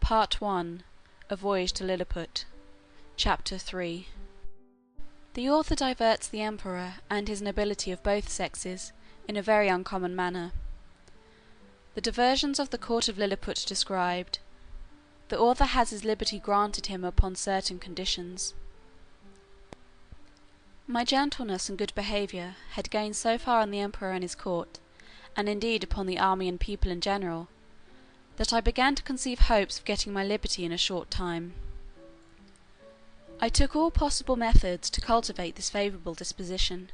Part 1. A Voyage to Lilliput. Chapter 3. The author diverts the emperor and his nobility of both sexes in a very uncommon manner. The diversions of the court of Lilliput described. The author has his liberty granted him upon certain conditions. My gentleness and good behaviour had gained so far on the emperor and his court, and indeed upon the army and people in general, that I began to conceive hopes of getting my liberty in a short time. I took all possible methods to cultivate this favourable disposition.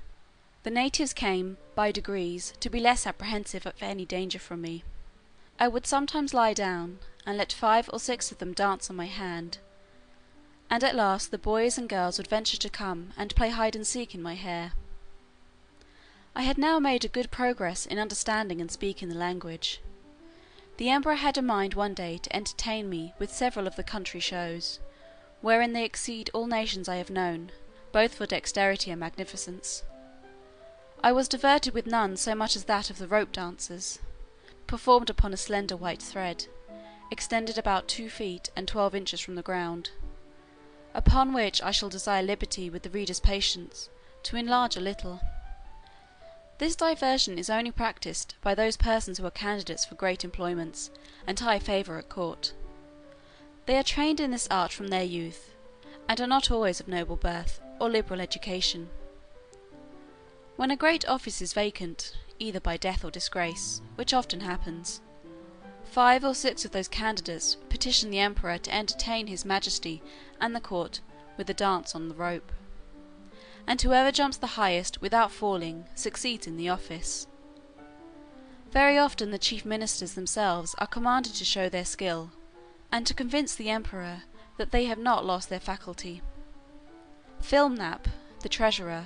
The natives came, by degrees, to be less apprehensive of any danger from me. I would sometimes lie down, and let 5 or 6 of them dance on my hand, and at last the boys and girls would venture to come and play hide and seek in my hair. I had now made a good progress in understanding and speaking the language. The emperor had a mind one day to entertain me with several of the country shows, wherein they exceed all nations I have known, both for dexterity and magnificence. I was diverted with none so much as that of the rope dancers, performed upon a slender white thread, extended about 2 feet and 12 inches from the ground, upon which I shall desire liberty with the reader's patience to enlarge a little. This diversion is only practised by those persons who are candidates for great employments and high favour at court. They are trained in this art from their youth, and are not always of noble birth or liberal education. When a great office is vacant, either by death or disgrace, which often happens, 5 or 6 of those candidates petition the emperor to entertain his majesty and the court with a dance on the rope, and whoever jumps the highest without falling succeeds in the office. Very often the chief ministers themselves are commanded to show their skill, and to convince the emperor that they have not lost their faculty. Filmnap, the treasurer,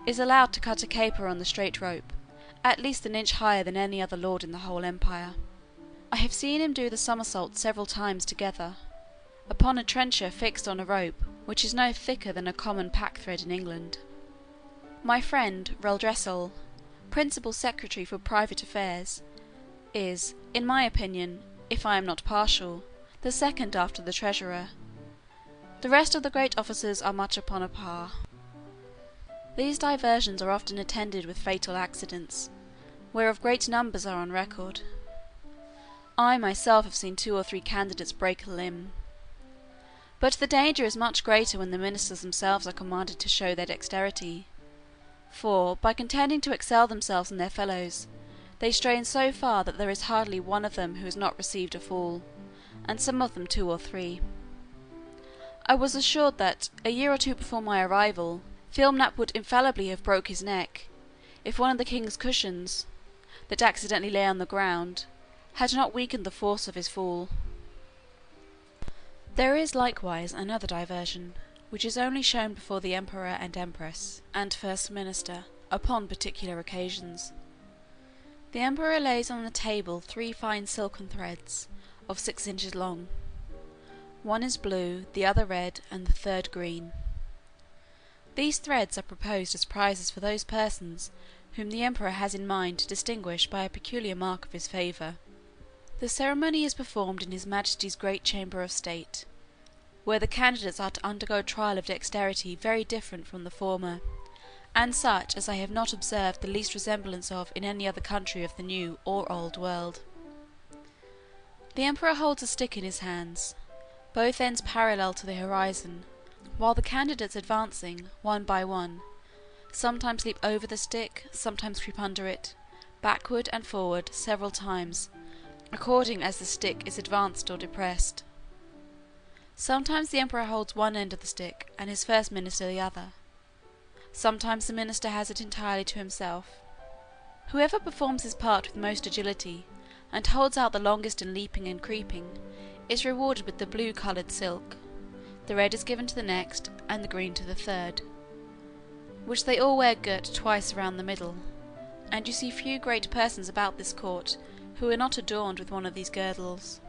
is allowed to cut a caper on the straight rope, at least an inch higher than any other lord in the whole empire. I have seen him do the somersault several times together, upon a trencher fixed on a rope which is no thicker than a common pack-thread in England. My friend Reldresal, principal secretary for private affairs, is, in my opinion, if I am not partial, the second after the treasurer. The rest of the great officers are much upon a par. These diversions are often attended with fatal accidents, whereof great numbers are on record. I myself have seen 2 or 3 candidates break a limb. But the danger is much greater when the ministers themselves are commanded to show their dexterity, for, by contending to excel themselves and their fellows, they strain so far that there is hardly one of them who has not received a fall, and some of them 2 or 3. I was assured that, a year or 2 before my arrival, Filmnap would infallibly have broke his neck, if one of the king's cushions, that accidentally lay on the ground, had not weakened the force of his fall. There is likewise another diversion, which is only shown before the emperor and empress, and first minister, upon particular occasions. The emperor lays on the table 3 fine silken threads, of 6 inches long. One is blue, the other red, and the third green. These threads are proposed as prizes for those persons whom the emperor has in mind to distinguish by a peculiar mark of his favour. The ceremony is performed in his majesty's great chamber of state, where the candidates are to undergo a trial of dexterity very different from the former, and such as I have not observed the least resemblance of in any other country of the new or old world. The emperor holds a stick in his hands, both ends parallel to the horizon, while the candidates advancing, one by one, sometimes leap over the stick, sometimes creep under it, backward and forward several times, according as the stick is advanced or depressed. Sometimes the emperor holds one end of the stick, and his first minister the other. Sometimes the minister has it entirely to himself. Whoever performs his part with most agility, and holds out the longest in leaping and creeping, is rewarded with the blue-coloured silk. The red is given to the next, and the green to the third, which they all wear girt twice around the middle, and you see few great persons about this court who are not adorned with one of these girdles.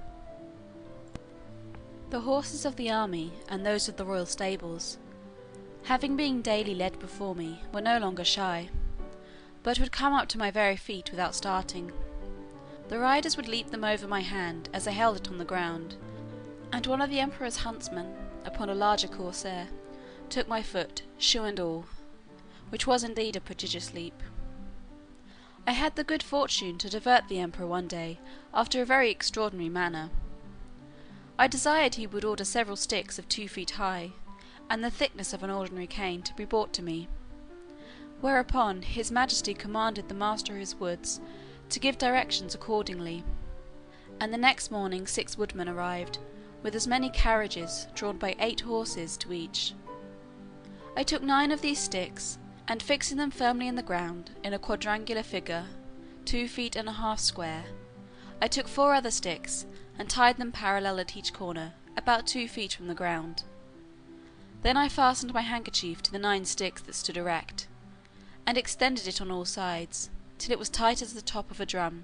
The horses of the army, and those of the royal stables, having been daily led before me, were no longer shy, but would come up to my very feet without starting. The riders would leap them over my hand as I held it on the ground, and one of the emperor's huntsmen, upon a larger corsair, took my foot, shoe and all, which was indeed a prodigious leap. I had the good fortune to divert the emperor one day after a very extraordinary manner. I desired he would order several sticks of 2 feet high, and the thickness of an ordinary cane, to be brought to me, whereupon his majesty commanded the master of his woods to give directions accordingly, and the next morning 6 woodmen arrived, with as many carriages, drawn by 8 horses to each. I took 9 of these sticks, and fixing them firmly in the ground, in a quadrangular figure, 2 feet and a half square, I took 4 other sticks, and tied them parallel at each corner, about 2 feet from the ground. Then I fastened my handkerchief to the 9 sticks that stood erect, and extended it on all sides, till it was tight as the top of a drum,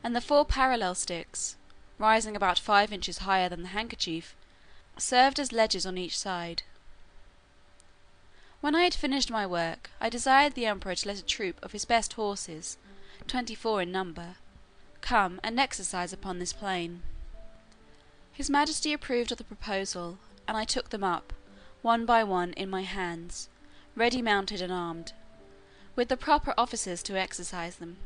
and the 4 parallel sticks, rising about 5 inches higher than the handkerchief, served as ledges on each side. When I had finished my work, I desired the emperor to let a troop of his best horses, 24 in number, come and exercise upon this plain. His majesty approved of the proposal, and I took them up, one by one, in my hands, ready mounted and armed, with the proper officers to exercise them.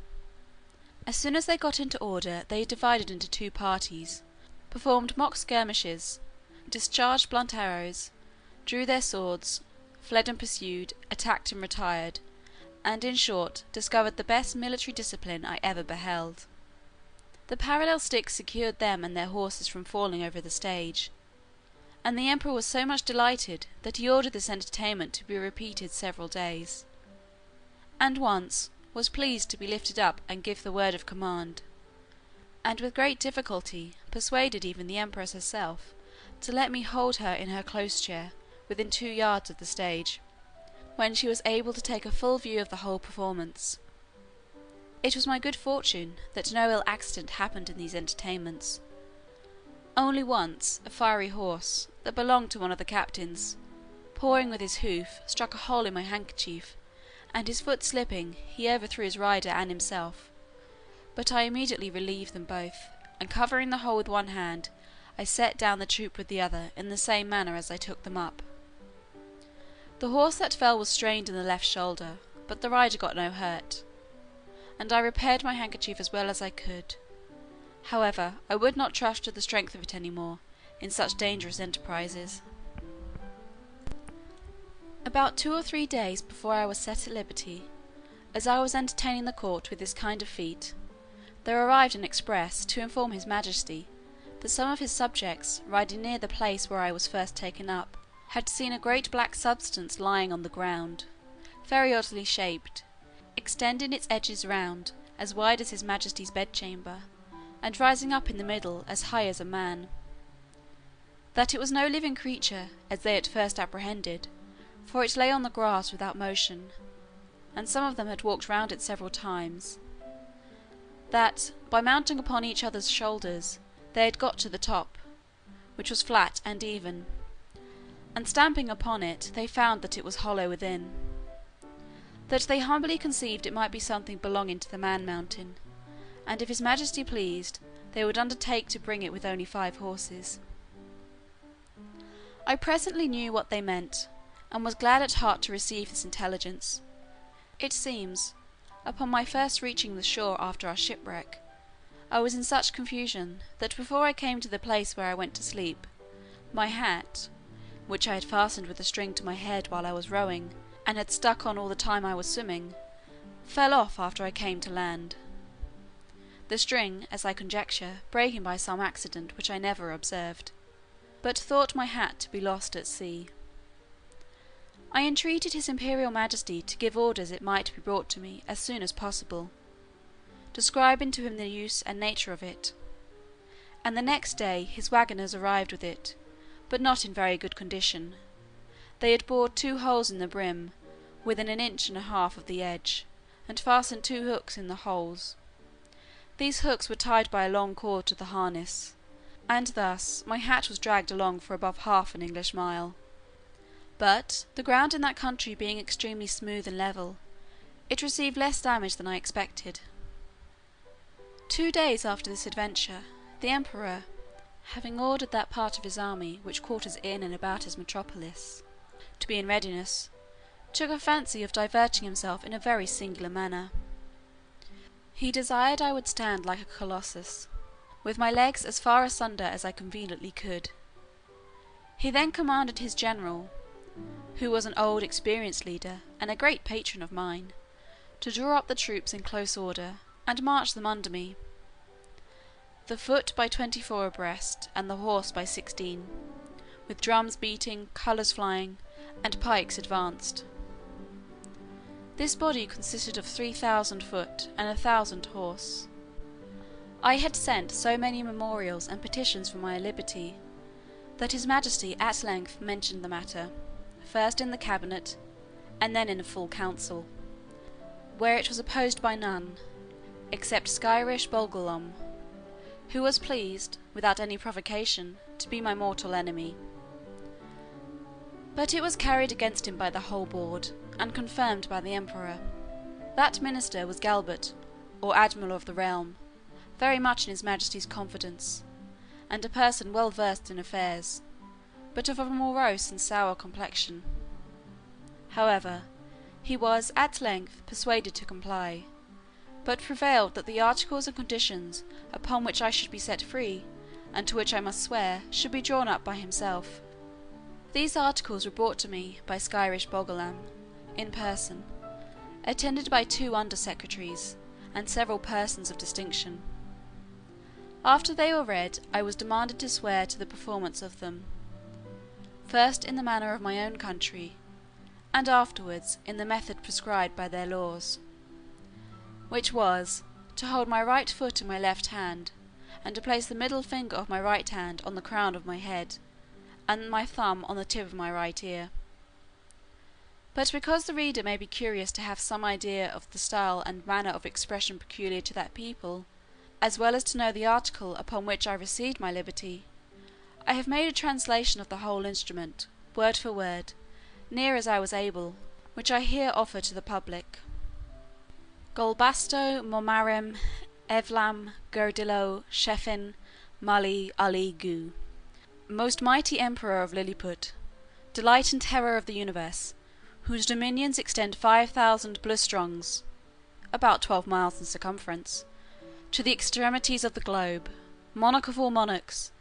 As soon as they got into order, they divided into 2 parties, performed mock skirmishes, discharged blunt arrows, drew their swords, fled and pursued, attacked and retired, and, in short, discovered the best military discipline I ever beheld. The parallel sticks secured them and their horses from falling over the stage, and the emperor was so much delighted that he ordered this entertainment to be repeated several days, and once was pleased to be lifted up and give the word of command, and with great difficulty persuaded even the empress herself to let me hold her in her close chair within 2 yards of the stage, when she was able to take a full view of the whole performance. It was my good fortune that no ill accident happened in these entertainments. Only once a fiery horse, that belonged to one of the captains, pawing with his hoof, struck a hole in my handkerchief, and his foot slipping, he overthrew his rider and himself, but I immediately relieved them both, and covering the hole with one hand, I set down the troop with the other in the same manner as I took them up. The horse that fell was strained in the left shoulder, but the rider got no hurt, and I repaired my handkerchief as well as I could. However, I would not trust to the strength of it any more, in such dangerous enterprises. About 2 or 3 days before I was set at liberty, as I was entertaining the court with this kind of feat, there arrived an express to inform his majesty that some of his subjects, riding near the place where I was first taken up, had seen a great black substance lying on the ground, very oddly shaped, extending its edges round, as wide as his majesty's bedchamber, and rising up in the middle as high as a man. That it was no living creature, as they at first apprehended, for it lay on the grass without motion, and some of them had walked round it several times. That, by mounting upon each other's shoulders, they had got to the top, which was flat and even, and stamping upon it, they found that it was hollow within. That they humbly conceived it might be something belonging to the man-mountain, and if his majesty pleased, they would undertake to bring it with only 5 horses. I presently knew what they meant, and was glad at heart to receive this intelligence. It seems, upon my first reaching the shore after our shipwreck, I was in such confusion, that before I came to the place where I went to sleep, my hat, which I had fastened with a string to my head while I was rowing, and had stuck on all the time I was swimming, fell off after I came to land, the string, as I conjecture, breaking by some accident which I never observed, but thought my hat to be lost at sea. I entreated his imperial majesty to give orders it might be brought to me as soon as possible, describing to him the use and nature of it, and the next day his waggoners arrived with it, but not in very good condition. They had bored 2 holes in the brim, within 1.5 inches of the edge, and fastened 2 hooks in the holes. These hooks were tied by a long cord to the harness, and thus my hat was dragged along for above half an English mile. But, the ground in that country being extremely smooth and level, it received less damage than I expected. 2 days after this adventure, the emperor, Having ordered that part of his army which quarters in and about his metropolis to be in readiness, took a fancy of diverting himself in a very singular manner. He desired I would stand like a colossus, with my legs as far asunder as I conveniently could. He then commanded his general, who was an old experienced leader, and a great patron of mine, to draw up the troops in close order, and march them under me, the foot by 24 abreast, and the horse by 16, with drums beating, colours flying, and pikes advanced. This body consisted of 3,000 foot and 1,000 horse. I had sent so many memorials and petitions for my liberty, that his majesty at length mentioned the matter, first in the cabinet, and then in a full council, where it was opposed by none, except Skyrish Bolgolam, who was pleased, without any provocation, to be my mortal enemy. But it was carried against him by the whole board, and confirmed by the emperor. That minister was Galbert, or admiral of the realm, very much in his majesty's confidence, and a person well versed in affairs, but of a morose and sour complexion. However, he was at length persuaded to comply, but prevailed that the articles and conditions upon which I should be set free, and to which I must swear, should be drawn up by himself. These articles were brought to me by Skyrish Bolgolam, in person, attended by 2 under-secretaries, and several persons of distinction. After they were read, I was demanded to swear to the performance of them, first in the manner of my own country, and afterwards in the method prescribed by their laws, which was, to hold my right foot in my left hand, and to place the middle finger of my right hand on the crown of my head, and my thumb on the tip of my right ear. But because the reader may be curious to have some idea of the style and manner of expression peculiar to that people, as well as to know the article upon which I received my liberty, I have made a translation of the whole instrument, word for word, near as I was able, which I here offer to the public. Golbasto momarem evlam gerdilo shefin mali ali gu. Most mighty emperor of Lilliput, delight and terror of the universe, whose dominions extend 5,000 blustrongs, about 12 miles in circumference, to the extremities of the globe, monarch of all monarchs,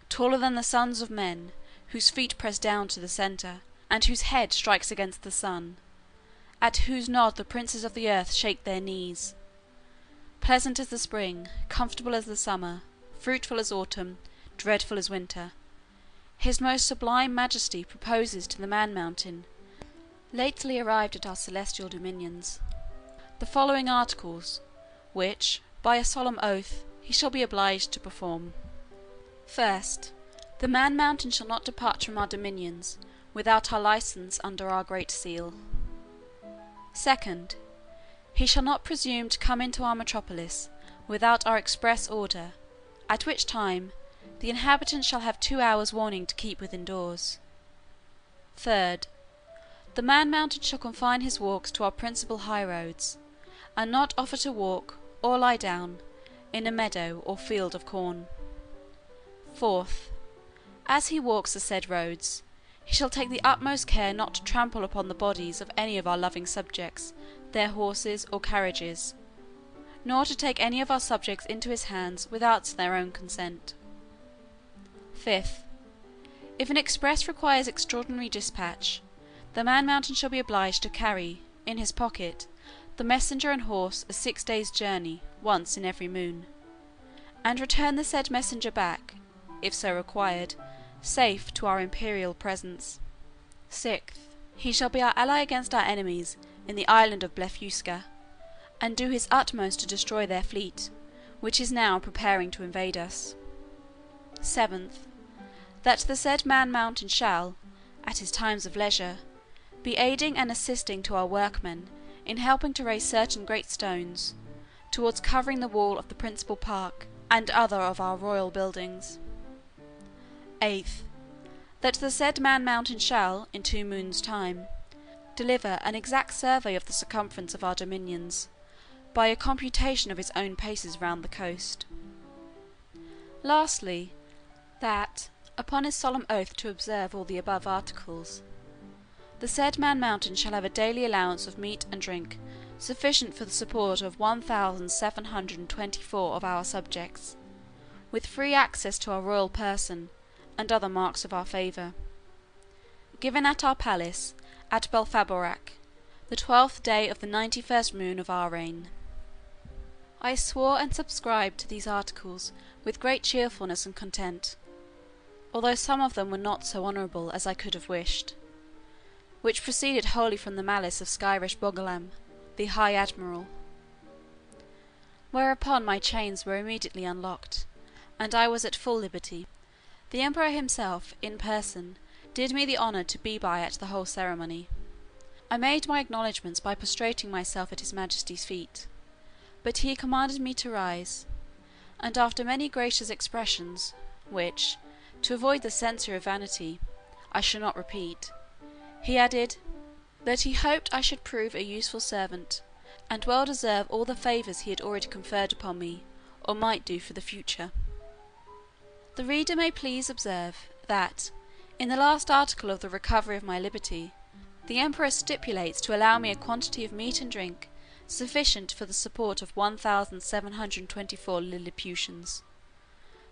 taller than the sons of men, whose feet press down to the centre, and whose head strikes against the sun, at whose nod the princes of the earth shake their knees. Pleasant as the spring, comfortable as the summer, fruitful as autumn, dreadful as winter, his most sublime majesty proposes to the Man-Mountain, lately arrived at our celestial dominions, the following articles, which, by a solemn oath, he shall be obliged to perform. First, the Man-Mountain shall not depart from our dominions without our license under our great seal. Second, he shall not presume to come into our metropolis without our express order, at which time the inhabitants shall have 2 hours' warning to keep within doors. Third, the Man-Mountain shall confine his walks to our principal high-roads, and not offer to walk, or lie down, in a meadow or field of corn. Fourth, as he walks the said roads, he shall take the utmost care not to trample upon the bodies of any of our loving subjects, their horses or carriages, nor to take any of our subjects into his hands without their own consent. Fifth, if an express requires extraordinary dispatch, the Man-Mountain shall be obliged to carry, in his pocket, the messenger and horse a 6 days' journey once in every moon, and return the said messenger back, if so required, safe to our imperial presence. Sixth, he shall be our ally against our enemies in the island of Blefusca, and do his utmost to destroy their fleet, which is now preparing to invade us. Seventh, that the said Man-Mountain shall, at his times of leisure, be aiding and assisting to our workmen in helping to raise certain great stones, towards covering the wall of the principal park and other of our royal buildings. Eighth, that the said Man-Mountain shall, in 2 moons' time, deliver an exact survey of the circumference of our dominions, by a computation of his own paces round the coast. Lastly, That, upon his solemn oath to observe all the above articles, the said Man Mountain shall have a daily allowance of meat and drink sufficient for the support of 1,724 of our subjects, with free access to our royal person and other marks of our favour. Given at our palace at Belfaborac, the 12th day of the 91st moon of our reign. I swore and subscribed to these articles with great cheerfulness and content, although some of them were not so honourable as I could have wished, which proceeded wholly from the malice of Skyresh Bogalam, the High Admiral. Whereupon my chains were immediately unlocked, and I was at full liberty. The emperor himself, in person, did me the honour to be by at the whole ceremony. I made my acknowledgments by prostrating myself at his majesty's feet, but he commanded me to rise, and after many gracious expressions, which, to avoid the censure of vanity, I shall not repeat, he added, that he hoped I should prove a useful servant, and well deserve all the favours he had already conferred upon me, or might do for the future. The reader may please observe, that, in the last article of the recovery of my liberty, the emperor stipulates to allow me a quantity of meat and drink sufficient for the support of 1,724 Lilliputians.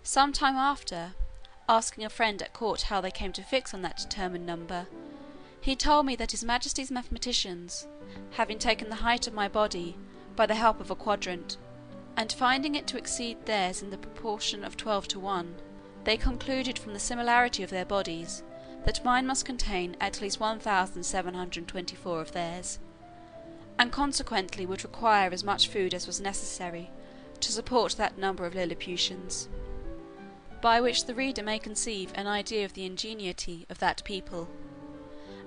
Some time after, asking a friend at court how they came to fix on that determined number, he told me that his majesty's mathematicians, having taken the height of my body by the help of a quadrant, and finding it to exceed theirs in the proportion of 12 to 1, they concluded from the similarity of their bodies that mine must contain at least 1,724 of theirs, and consequently would require as much food as was necessary to support that number of Lilliputians, by which the reader may conceive an idea of the ingenuity of that people,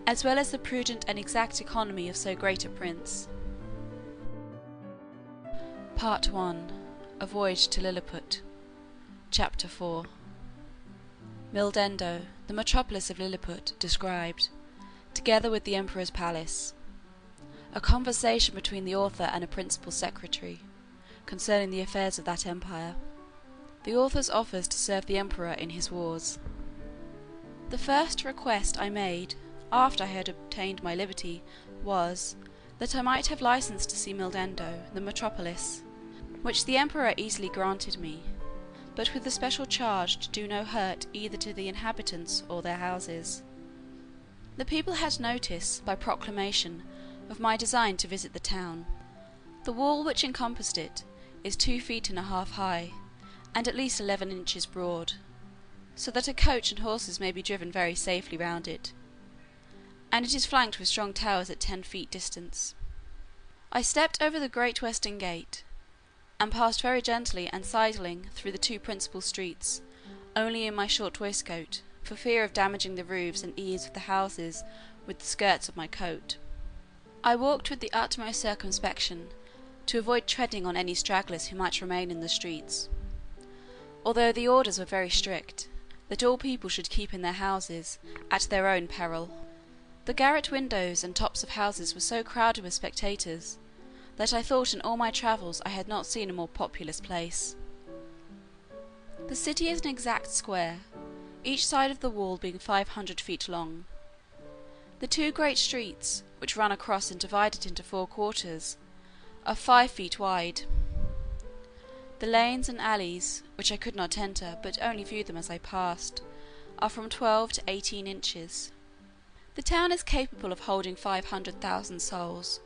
as well as the prudent and exact economy of so great a prince. Part 1. A Voyage to Lilliput. Chapter 4. Mildendo, the metropolis of Lilliput, described, together with the Emperor's palace. A conversation between the author and a principal secretary, concerning the affairs of that empire. The author's offers to serve the Emperor in his wars. The first request I made, after I had obtained my liberty, was, that I might have license to see Mildendo, the metropolis, which the Emperor easily granted me, but with the special charge to do no hurt either to the inhabitants or their houses. The people had notice, by proclamation, of my design to visit the town. The wall which encompassed it is 2 feet and a half high, and at least 11 inches broad, so that a coach and horses may be driven very safely round it, and it is flanked with strong towers at 10 feet distance. I stepped over the great western gate, and passed very gently and sidling through the 2 principal streets, only in my short waistcoat, for fear of damaging the roofs and eaves of the houses with the skirts of my coat. I walked with the utmost circumspection, to avoid treading on any stragglers who might remain in the streets, although the orders were very strict, that all people should keep in their houses, at their own peril. The garret windows and tops of houses were so crowded with spectators, that I thought in all my travels I had not seen a more populous place. The city is an exact square, each side of the wall being 500 feet long. The 2 great streets, which run across and divide it into 4 quarters, are 5 feet wide. The lanes and alleys, which I could not enter, but only viewed them as I passed, are from 12 to 18 inches. The town is capable of holding 500,000 souls.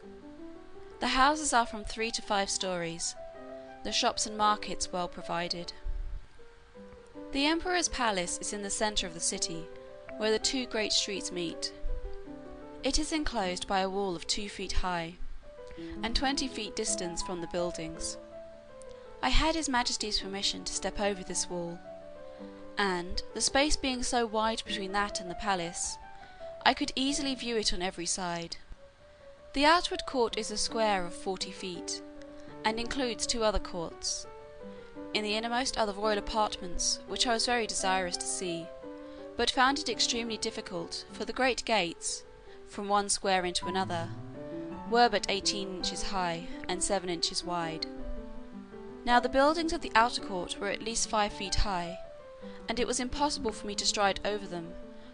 The houses are from 3 to 5 stories, the shops and markets well provided. The Emperor's palace is in the centre of the city, where the 2 great streets meet. It is enclosed by a wall of 2 feet high, and 20 feet distance from the buildings. I had his Majesty's permission to step over this wall, and, the space being so wide between that and the palace, I could easily view it on every side. The outward court is a square of 40 feet, and includes 2 other courts. In the innermost are the royal apartments, which I was very desirous to see, but found it extremely difficult, for the great gates, from one square into another, were but 18 inches high, and 7 inches wide. Now the buildings of the outer court were at least 5 feet high, and it was impossible for me to stride over them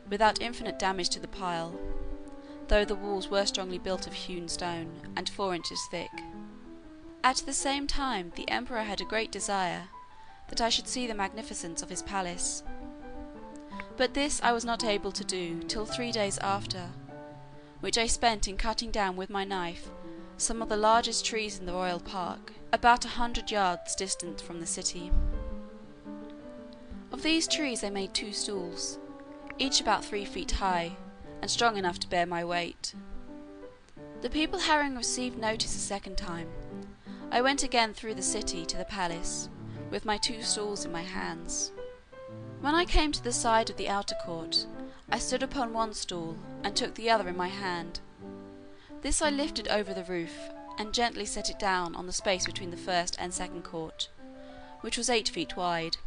without infinite damage to the pile, though the walls were strongly built of hewn stone, and 4 inches thick. At the same time the emperor had a great desire that I should see the magnificence of his palace, but this I was not able to do till 3 days after, which I spent in cutting down with my knife some of the largest trees in the royal park, about 100 yards distant from the city. Of these trees I made 2 stools, each about 3 feet high, and strong enough to bear my weight. The people having received notice a second time, I went again through the city to the palace, with my 2 stools in my hands. When I came to the side of the outer court, I stood upon one stool, and took the other in my hand. This I lifted over the roof, and gently set it down on the space between the first and second court, which was 8 feet wide.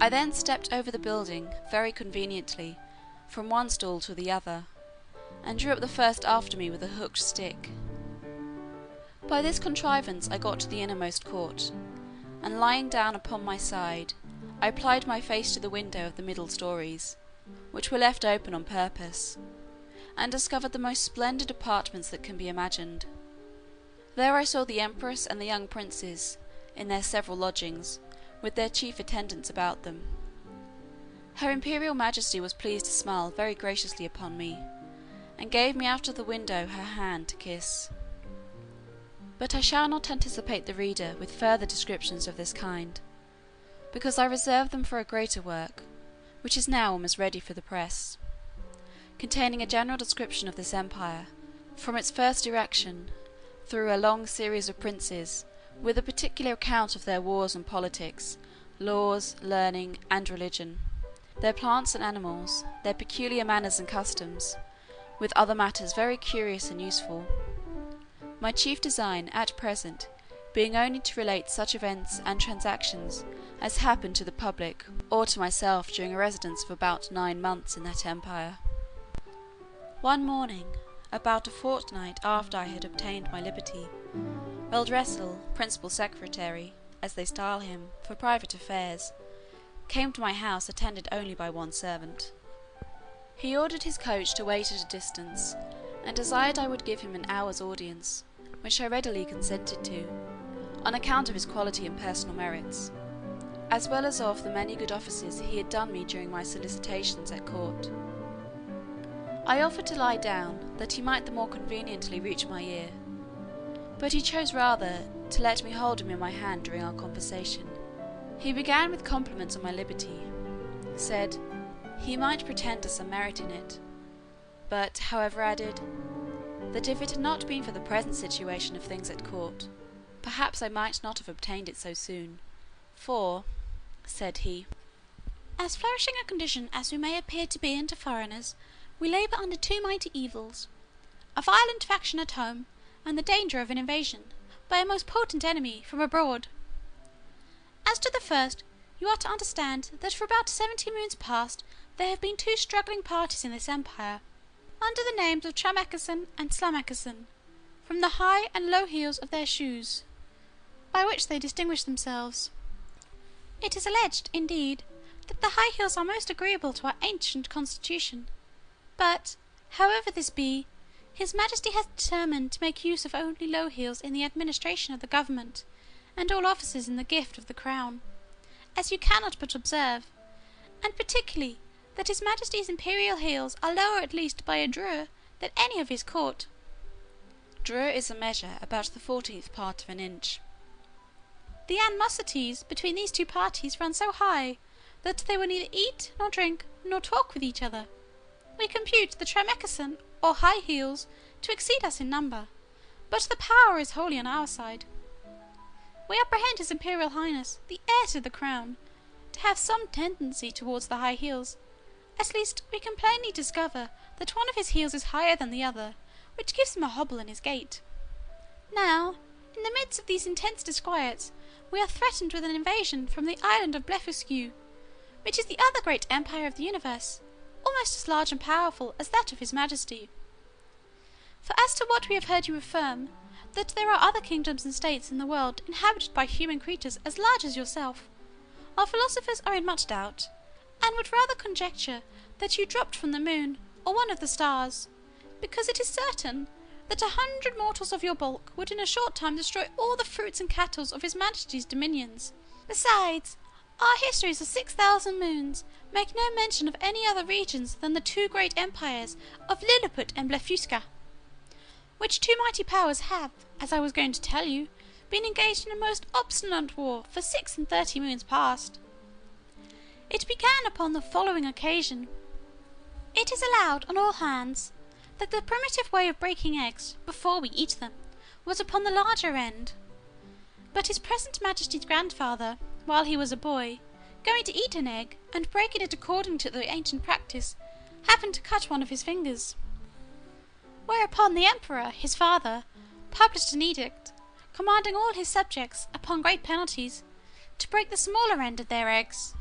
I then stepped over the building very conveniently from one stool to the other, and drew up the first after me with a hooked stick. By this contrivance I got to the innermost court, and lying down upon my side, I applied my face to the window of the middle stories, which were left open on purpose, and discovered the most splendid apartments that can be imagined. There I saw the empress and the young princes in their several lodgings, with their chief attendants about them. Her imperial majesty was pleased to smile very graciously upon me, and gave me out of the window her hand to kiss. But I shall not anticipate the reader with further descriptions of this kind, because I reserve them for a greater work, which is now almost ready for the press, containing a general description of this empire, from its first erection, through a long series of princes, with a particular account of their wars and politics, laws, learning, and religion, their plants and animals, their peculiar manners and customs, with other matters very curious and useful. My chief design, at present, being only to relate such events and transactions as happened to the public or to myself during a residence of about 9 months in that empire. One morning, about a fortnight after I had obtained my liberty, Reldresal, principal secretary, as they style him, for private affairs, came to my house attended only by one servant. He ordered his coach to wait at a distance, and desired I would give him an hour's audience, which I readily consented to, on account of his quality and personal merits, as well as of the many good offices he had done me during my solicitations at court. I offered to lie down, that he might the more conveniently reach my ear, but he chose rather to let me hold him in my hand during our conversation. He began with compliments on my liberty, said, he might pretend to some merit in it, but however added, that if it had not been for the present situation of things at court, perhaps I might not have obtained it so soon, for, said he, as flourishing a condition as we may appear to be unto foreigners, we labour under 2 mighty evils, a violent faction at home, and the danger of an invasion, by a most potent enemy from abroad. As to the first, you are to understand that for about 70 moons past there have been 2 struggling parties in this empire, under the names of Tramecksan and Slamecksan, from the high and low heels of their shoes, by which they distinguish themselves. It is alleged, indeed, that the high heels are most agreeable to our ancient constitution, but, however this be, his majesty has determined to make use of only low heels in the administration of the government, and all offices in the gift of the crown, as you cannot but observe, and particularly that his majesty's imperial heels are lower at least by a drur than any of his court. Drur is a measure about the 14th part of an inch. The animosities between these 2 parties run so high that they will neither eat nor drink nor talk with each other. We compute the Tramecksan, or high heels, to exceed us in number, but the power is wholly on our side. We apprehend his imperial highness, the heir to the crown, to have some tendency towards the high heels. At least we can plainly discover that one of his heels is higher than the other, which gives him a hobble in his gait. Now, in the midst of these intense disquiets, we are threatened with an invasion from the island of Blefuscu, which is the other great empire of the universe, almost as large and powerful as that of his majesty. For as to what we have heard you affirm, that there are other kingdoms and states in the world inhabited by human creatures as large as yourself, Our philosophers are in much doubt, and would rather conjecture that you dropped from the moon, or one of the stars, because it is certain that 100 mortals of your bulk would in a short time destroy all the fruits and cattle of his Majesty's dominions. Besides, our histories of 6,000 moons make no mention of any other regions than the two great empires of Lilliput and Blefusca, which two mighty powers have, as I was going to tell you, been engaged in a most obstinate war for 36 moons past. It began upon the following occasion. It is allowed on all hands that the primitive way of breaking eggs, before we eat them, was upon the larger end, but his present Majesty's grandfather, while he was a boy, going to eat an egg, and breaking it according to the ancient practice, happened to cut one of his fingers, whereupon the emperor, his father, published an edict, commanding all his subjects, upon great penalties, to break the smaller end of their eggs.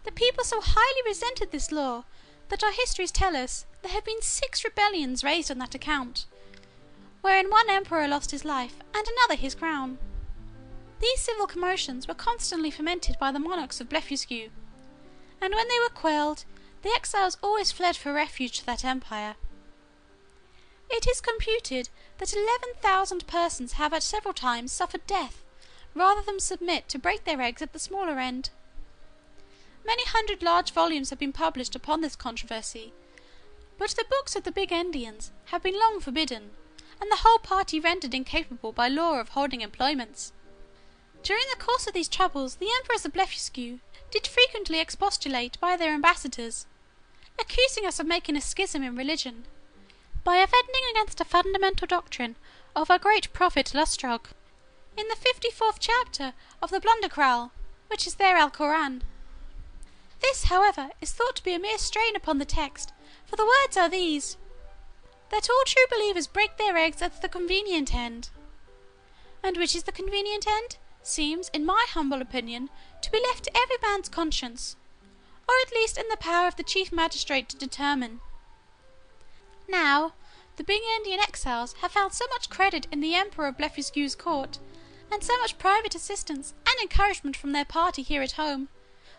The people so highly resented this law, that our histories tell us there have been 6 rebellions raised on that account, wherein one emperor lost his life, and another his crown. These civil commotions were constantly fomented by the monarchs of Blefuscu, and when they were quelled, the exiles always fled for refuge to that empire. It is computed that 11,000 persons have at several times suffered death, rather than submit to break their eggs at the smaller end. Many hundred large volumes have been published upon this controversy, but the books of the big Indians have been long forbidden, and the whole party rendered incapable by law of holding employments. During the course of these troubles, the emperors of Blefuscu did frequently expostulate by their ambassadors, accusing us of making a schism in religion, by offending against a fundamental doctrine of our great prophet Lustrog, in the 54th chapter of the Blunderkral, which is their Alcoran. This, however, is thought to be a mere strain upon the text, for the words are these, that all true believers break their eggs at the convenient end. And which is the convenient end, seems, in my humble opinion, to be left to every man's conscience, or at least in the power of the chief magistrate to determine. Now, the big Indian exiles have found so much credit in the emperor of Blefuscu's court, and so much private assistance and encouragement from their party here at home,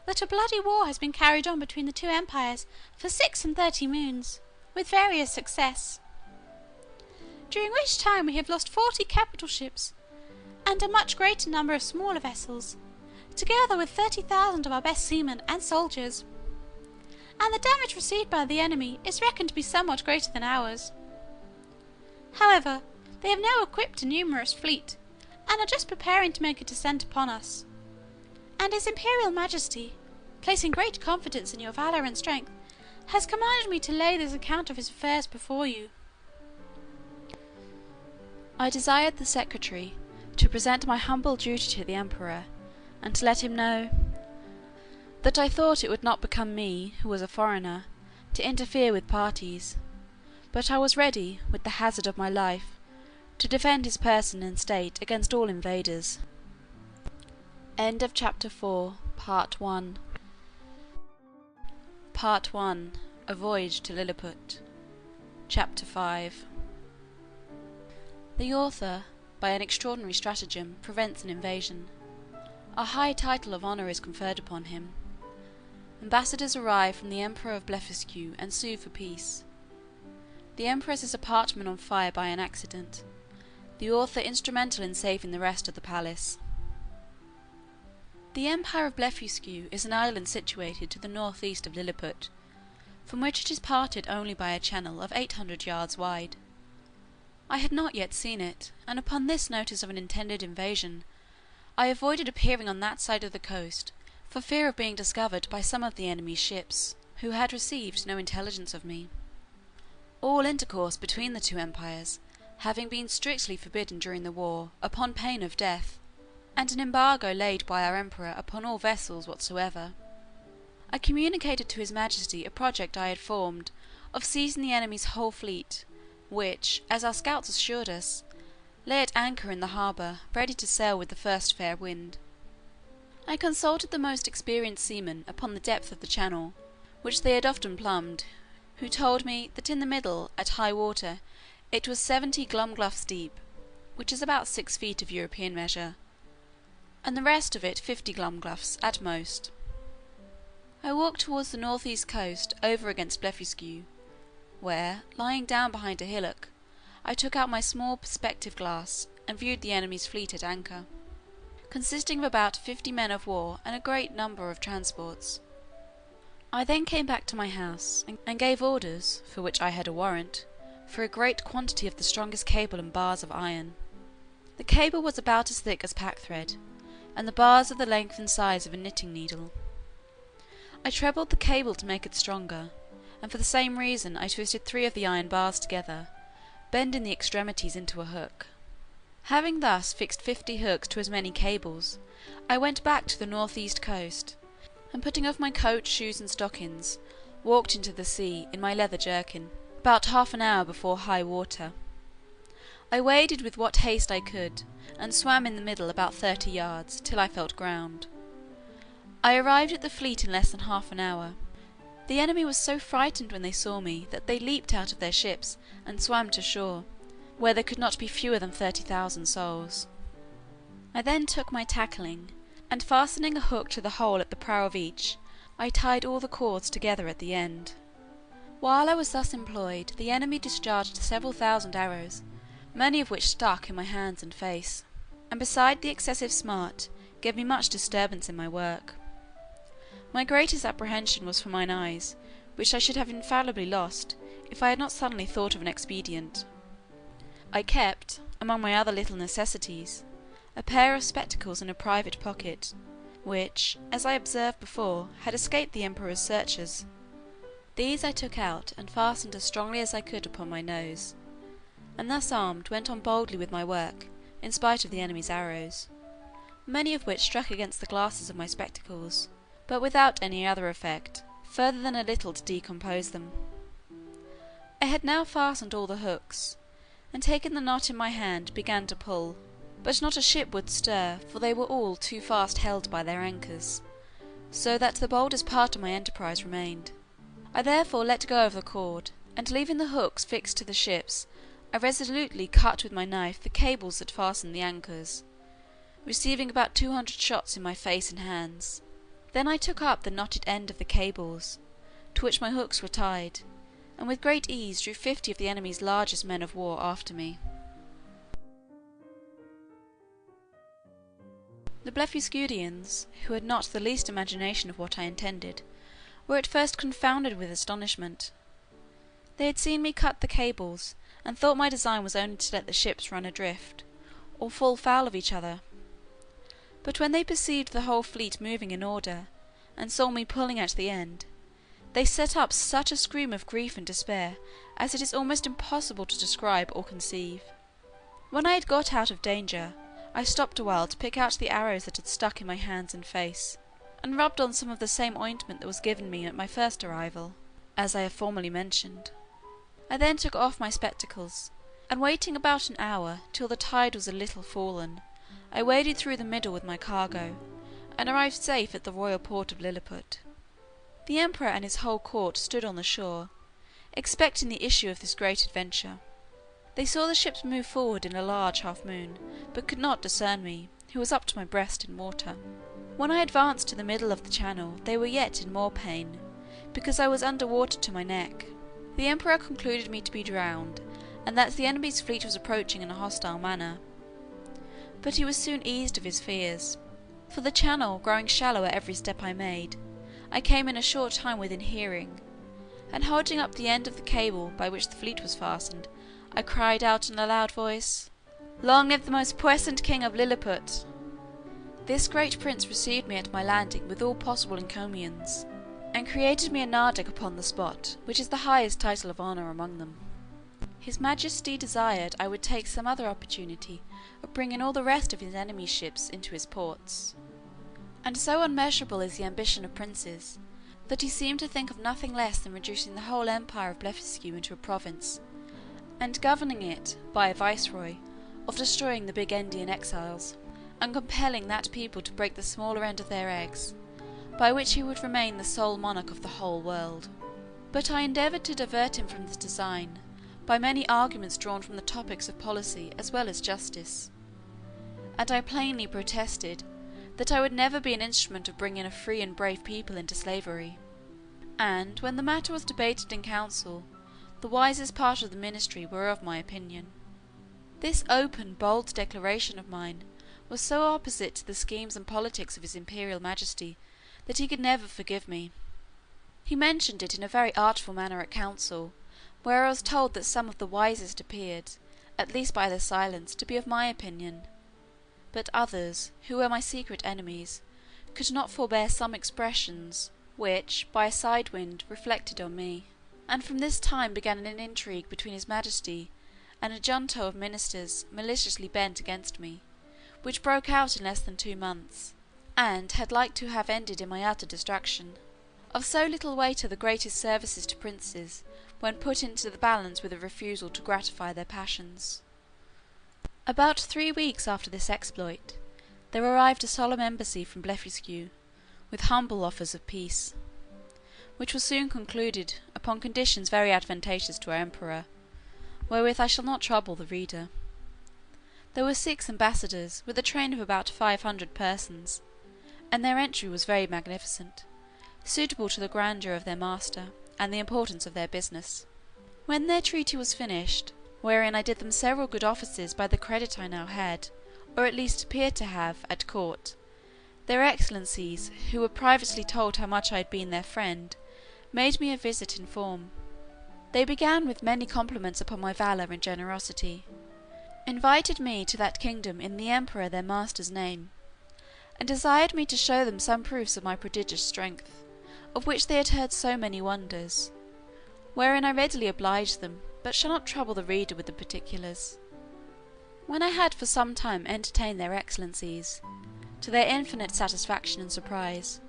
that a bloody war has been carried on between the two empires for 36 moons, with various success, during which time we have lost 40 capital ships, and a much greater number of smaller vessels, together with 30,000 of our best seamen and soldiers, and the damage received by the enemy is reckoned to be somewhat greater than ours. However, they have now equipped a numerous fleet, and are just preparing to make a descent upon us, and his Imperial Majesty, placing great confidence in your valour and strength, has commanded me to lay this account of his affairs before you. I desired the secretary to present my humble duty to the emperor, and to let him know that I thought it would not become me, who was a foreigner, to interfere with parties, but I was ready, with the hazard of my life, to defend his person and state against all invaders. End of Chapter 4, Part 1. Part 1. A Voyage to Lilliput. Chapter 5. The author, by an extraordinary stratagem, prevents an invasion. A high title of honour is conferred upon him. Ambassadors arrive from the Emperor of Blefuscu and sue for peace. The Empress's apartment on fire by an accident. The author instrumental in saving the rest of the palace. The Empire of Blefuscu is an island situated to the north-east of Lilliput, from which it is parted only by a channel of 800 yards wide. I had not yet seen it, and upon this notice of an intended invasion, I avoided appearing on that side of the coast, for fear of being discovered by some of the enemy's ships, who had received no intelligence of me. All intercourse between the two empires having been strictly forbidden during the war, upon pain of death, and an embargo laid by our emperor upon all vessels whatsoever, I communicated to his Majesty a project I had formed of seizing the enemy's whole fleet, which, as our scouts assured us, lay at anchor in the harbour, ready to sail with the first fair wind. I consulted the most experienced seamen upon the depth of the channel, which they had often plumbed, who told me that in the middle, at high water, it was 70 glumgluffs deep, which is about 6 feet of European measure, and the rest of it 50 glumgluffs at most. I walked towards the north-east coast over against Blefuscu, where, lying down behind a hillock, I took out my small perspective glass and viewed the enemy's fleet at anchor, consisting of about 50 men of war and a great number of transports. I then came back to my house, and gave orders, for which I had a warrant, for a great quantity of the strongest cable and bars of iron. The cable was about as thick as packthread, and the bars of the length and size of a knitting needle. I trebled the cable to make it stronger, and for the same reason I twisted 3 of the iron bars together, bending the extremities into a hook. Having thus fixed 50 hooks to as many cables, I went back to the north-east coast, and putting off my coat, shoes, and stockings, walked into the sea in my leather jerkin, about half an hour before high water. I waded with what haste I could, and swam in the middle about 30 yards, till I felt ground. I arrived at the fleet in less than half an hour. The enemy was so frightened when they saw me, that they leaped out of their ships, and swam to shore, where there could not be fewer than 30,000 souls. I then took my tackling, and fastening a hook to the hole at the prow of each, I tied all the cords together at the end. While I was thus employed, the enemy discharged several thousand arrows, many of which stuck in my hands and face, and beside the excessive smart, gave me much disturbance in my work. My greatest apprehension was for mine eyes, which I should have infallibly lost, if I had not suddenly thought of an expedient. I kept, among my other little necessities, a pair of spectacles in a private pocket, which, as I observed before, had escaped the emperor's searchers. These I took out, and fastened as strongly as I could upon my nose, and thus armed went on boldly with my work, in spite of the enemy's arrows, many of which struck against the glasses of my spectacles, but without any other effect, further than a little to decompose them. I had now fastened all the hooks, and taking the knot in my hand began to pull, but not a ship would stir, for they were all too fast held by their anchors, so that the boldest part of my enterprise remained. I therefore let go of the cord, and leaving the hooks fixed to the ships, I resolutely cut with my knife the cables that fastened the anchors, receiving about 200 shots in my face and hands. Then I took up the knotted end of the cables, to which my hooks were tied, and with great ease drew 50 of the enemy's largest men of war after me. The Blefuscudians, who had not the least imagination of what I intended, were at first confounded with astonishment. They had seen me cut the cables, and thought my design was only to let the ships run adrift, or fall foul of each other. But when they perceived the whole fleet moving in order, and saw me pulling at the end, they set up such a scream of grief and despair as it is almost impossible to describe or conceive. When I had got out of danger, I stopped a while to pick out the arrows that had stuck in my hands and face, and rubbed on some of the same ointment that was given me at my first arrival, as I have formerly mentioned. I then took off my spectacles, and waiting about an hour till the tide was a little fallen, I waded through the middle with my cargo, and arrived safe at the royal port of Lilliput. The emperor and his whole court stood on the shore, expecting the issue of this great adventure. They saw the ships move forward in a large half-moon, but could not discern me, who was up to my breast in water. When I advanced to the middle of the channel, they were yet in more pain, because I was under water to my neck. The emperor concluded me to be drowned, and that the enemy's fleet was approaching in a hostile manner. But he was soon eased of his fears, for the channel growing shallower every step I made, I came in a short time within hearing, and holding up the end of the cable by which the fleet was fastened, I cried out in a loud voice, "Long live the most puissant king of Lilliput!" This great prince received me at my landing with all possible encomiums, and created me a nardac upon the spot, which is the highest title of honour among them. His majesty desired I would take some other opportunity of bringing all the rest of his enemy's ships into his ports. And so unmeasurable is the ambition of princes, that he seemed to think of nothing less than reducing the whole empire of Blefuscu into a province, and governing it, by a viceroy, of destroying the big Indian exiles, and compelling that people to break the smaller end of their eggs, by which he would remain the sole monarch of the whole world. But I endeavoured to divert him from this design, by many arguments drawn from the topics of policy as well as justice, and I plainly protested that I would never be an instrument of bringing a free and brave people into slavery. And when the matter was debated in council, the wisest part of the ministry were of my opinion. This open, bold declaration of mine was so opposite to the schemes and politics of his imperial majesty that he could never forgive me. He mentioned it in a very artful manner at council, where I was told that some of the wisest appeared, at least by their silence, to be of my opinion, but others, who were my secret enemies, could not forbear some expressions, which, by a side wind, reflected on me. And from this time began an intrigue between his majesty and a junto of ministers maliciously bent against me, which broke out in less than 2 months, and had like to have ended in my utter destruction. Of so little weight are the greatest services to princes, when put into the balance with a refusal to gratify their passions. About 3 weeks after this exploit, there arrived a solemn embassy from Blefuscu, with humble offers of peace, which was soon concluded upon conditions very advantageous to our emperor, wherewith I shall not trouble the reader. There were 6 ambassadors, with a train of about 500 persons, and their entry was very magnificent, suitable to the grandeur of their master, and the importance of their business. When their treaty was finished, wherein I did them several good offices by the credit I now had, or at least appeared to have, at court, their excellencies, who were privately told how much I had been their friend, made me a visit in form. They began with many compliments upon my valour and generosity, invited me to that kingdom in the emperor their master's name, and desired me to show them some proofs of my prodigious strength, of which they had heard so many wonders, wherein I readily obliged them, but shall not trouble the reader with the particulars. When I had for some time entertained their excellencies, to their infinite satisfaction and surprise,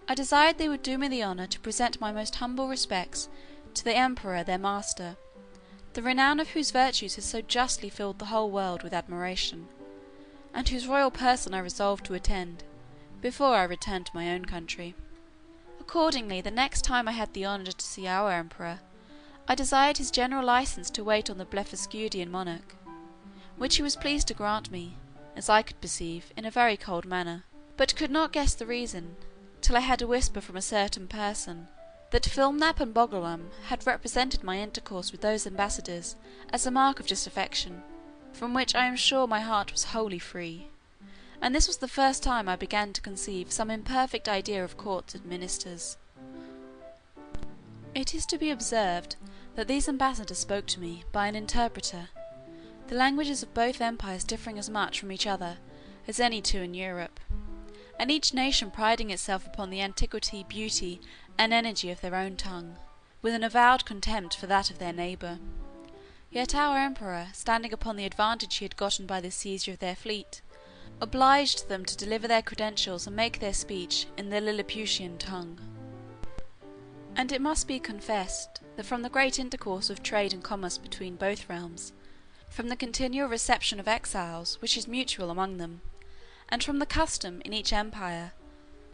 I desired they would do me the honour to present my most humble respects to the emperor their master, the renown of whose virtues has so justly filled the whole world with admiration, and whose royal person I resolved to attend, before I returned to my own country. Accordingly, the next time I had the honour to see our emperor, I desired his general license to wait on the Blefuscudian monarch, which he was pleased to grant me, as I could perceive, in a very cold manner, but could not guess the reason, till I had a whisper from a certain person, that Flimnap and Bolgolam had represented my intercourse with those ambassadors as a mark of disaffection, from which I am sure my heart was wholly free, and this was the first time I began to conceive some imperfect idea of courts and ministers. It is to be observed that these ambassadors spoke to me by an interpreter, the languages of both empires differing as much from each other as any two in Europe, and each nation priding itself upon the antiquity, beauty, and energy of their own tongue, with an avowed contempt for that of their neighbour. Yet our emperor, standing upon the advantage he had gotten by the seizure of their fleet, obliged them to deliver their credentials and make their speech in the Lilliputian tongue. And it must be confessed, that from the great intercourse of trade and commerce between both realms, from the continual reception of exiles, which is mutual among them, and from the custom, in each empire,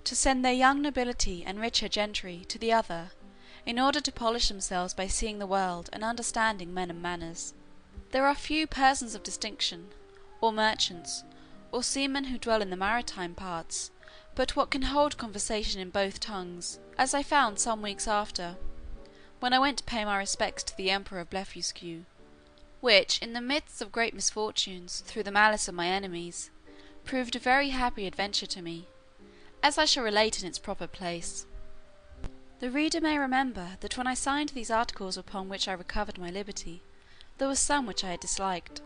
to send their young nobility and richer gentry to the other, in order to polish themselves by seeing the world and understanding men and manners, there are few persons of distinction, or merchants, or seamen who dwell in the maritime parts, but what can hold conversation in both tongues, as I found some weeks after, when I went to pay my respects to the emperor of Blefuscu, which, in the midst of great misfortunes, through the malice of my enemies, proved a very happy adventure to me, as I shall relate in its proper place. The reader may remember that when I signed these articles upon which I recovered my liberty, there were some which I had disliked,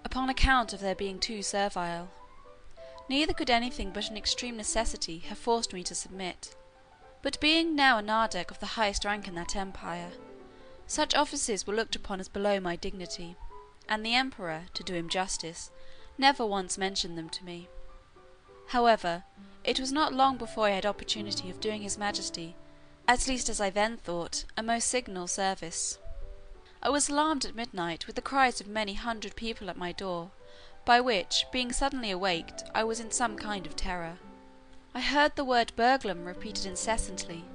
upon account of their being too servile. Neither could anything but an extreme necessity have forced me to submit. But being now a nardac of the highest rank in that empire, such offices were looked upon as below my dignity, and the emperor, to do him justice, never once mentioned them to me. However, it was not long before I had opportunity of doing his majesty, at least as I then thought, a most signal service. I was alarmed at midnight with the cries of many hundred people at my door, by which, being suddenly awaked, I was in some kind of terror. I heard the word burglum repeated incessantly.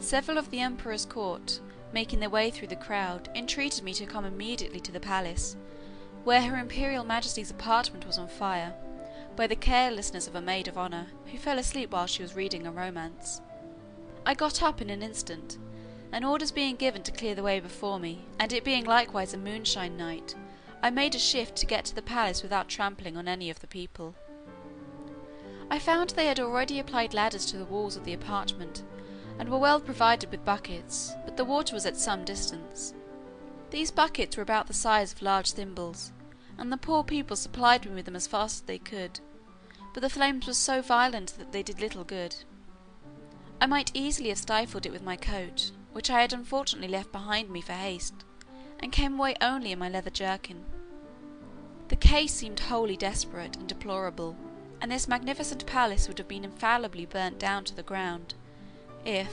Several of the emperor's court, making their way through the crowd, entreated me to come immediately to the palace, where her imperial majesty's apartment was on fire, by the carelessness of a maid of honour, who fell asleep while she was reading a romance. I got up in an instant, and orders being given to clear the way before me, and it being likewise a moonshine night, I made a shift to get to the palace without trampling on any of the people. I found they had already applied ladders to the walls of the apartment, and were well provided with buckets, but the water was at some distance. These buckets were about the size of large thimbles, and the poor people supplied me with them as fast as they could, but the flames were so violent that they did little good. I might easily have stifled it with my coat, which I had unfortunately left behind me for haste, and came away only in my leather jerkin. The case seemed wholly desperate and deplorable, and this magnificent palace would have been infallibly burnt down to the ground, if,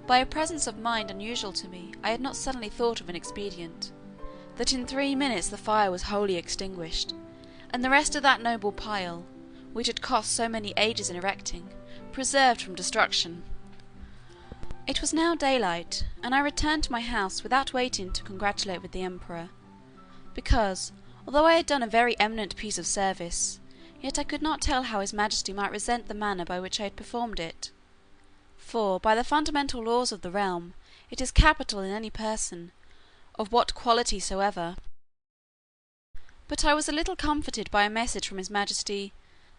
by a presence of mind unusual to me, I had not suddenly thought of an expedient, that in 3 minutes the fire was wholly extinguished, and the rest of that noble pile, which had cost so many ages in erecting, preserved from destruction. It was now daylight, and I returned to my house without waiting to congratulate with the emperor, because, although I had done a very eminent piece of service, yet I could not tell how his majesty might resent the manner by which I had performed it. For, by the fundamental laws of the realm, it is capital in any person, of what quality soever. But I was a little comforted by a message from his majesty,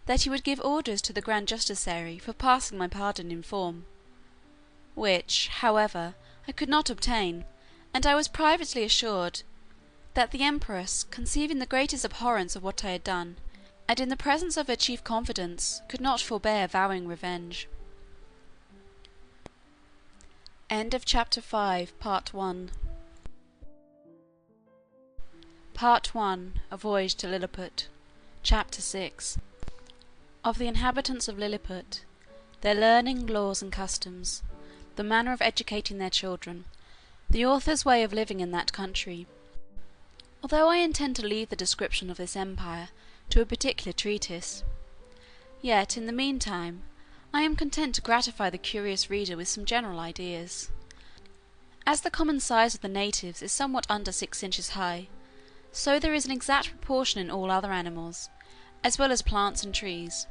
that he would give orders to the grand justiciary for passing my pardon in form, which, however, I could not obtain, and I was privately assured, that the empress, conceiving the greatest abhorrence of what I had done, and in the presence of her chief confidants, could not forbear vowing revenge. End of chapter 5, part 1. Part 1. A Voyage to Lilliput. Chapter 6. Of the inhabitants of Lilliput, their learning, laws, and customs, the manner of educating their children, the author's way of living in that country. Although I intend to leave the description of this empire to a particular treatise, yet, in the meantime, I am content to gratify the curious reader with some general ideas. As the common size of the natives is somewhat under 6 inches high, so there is an exact proportion in all other animals, as well as plants and trees.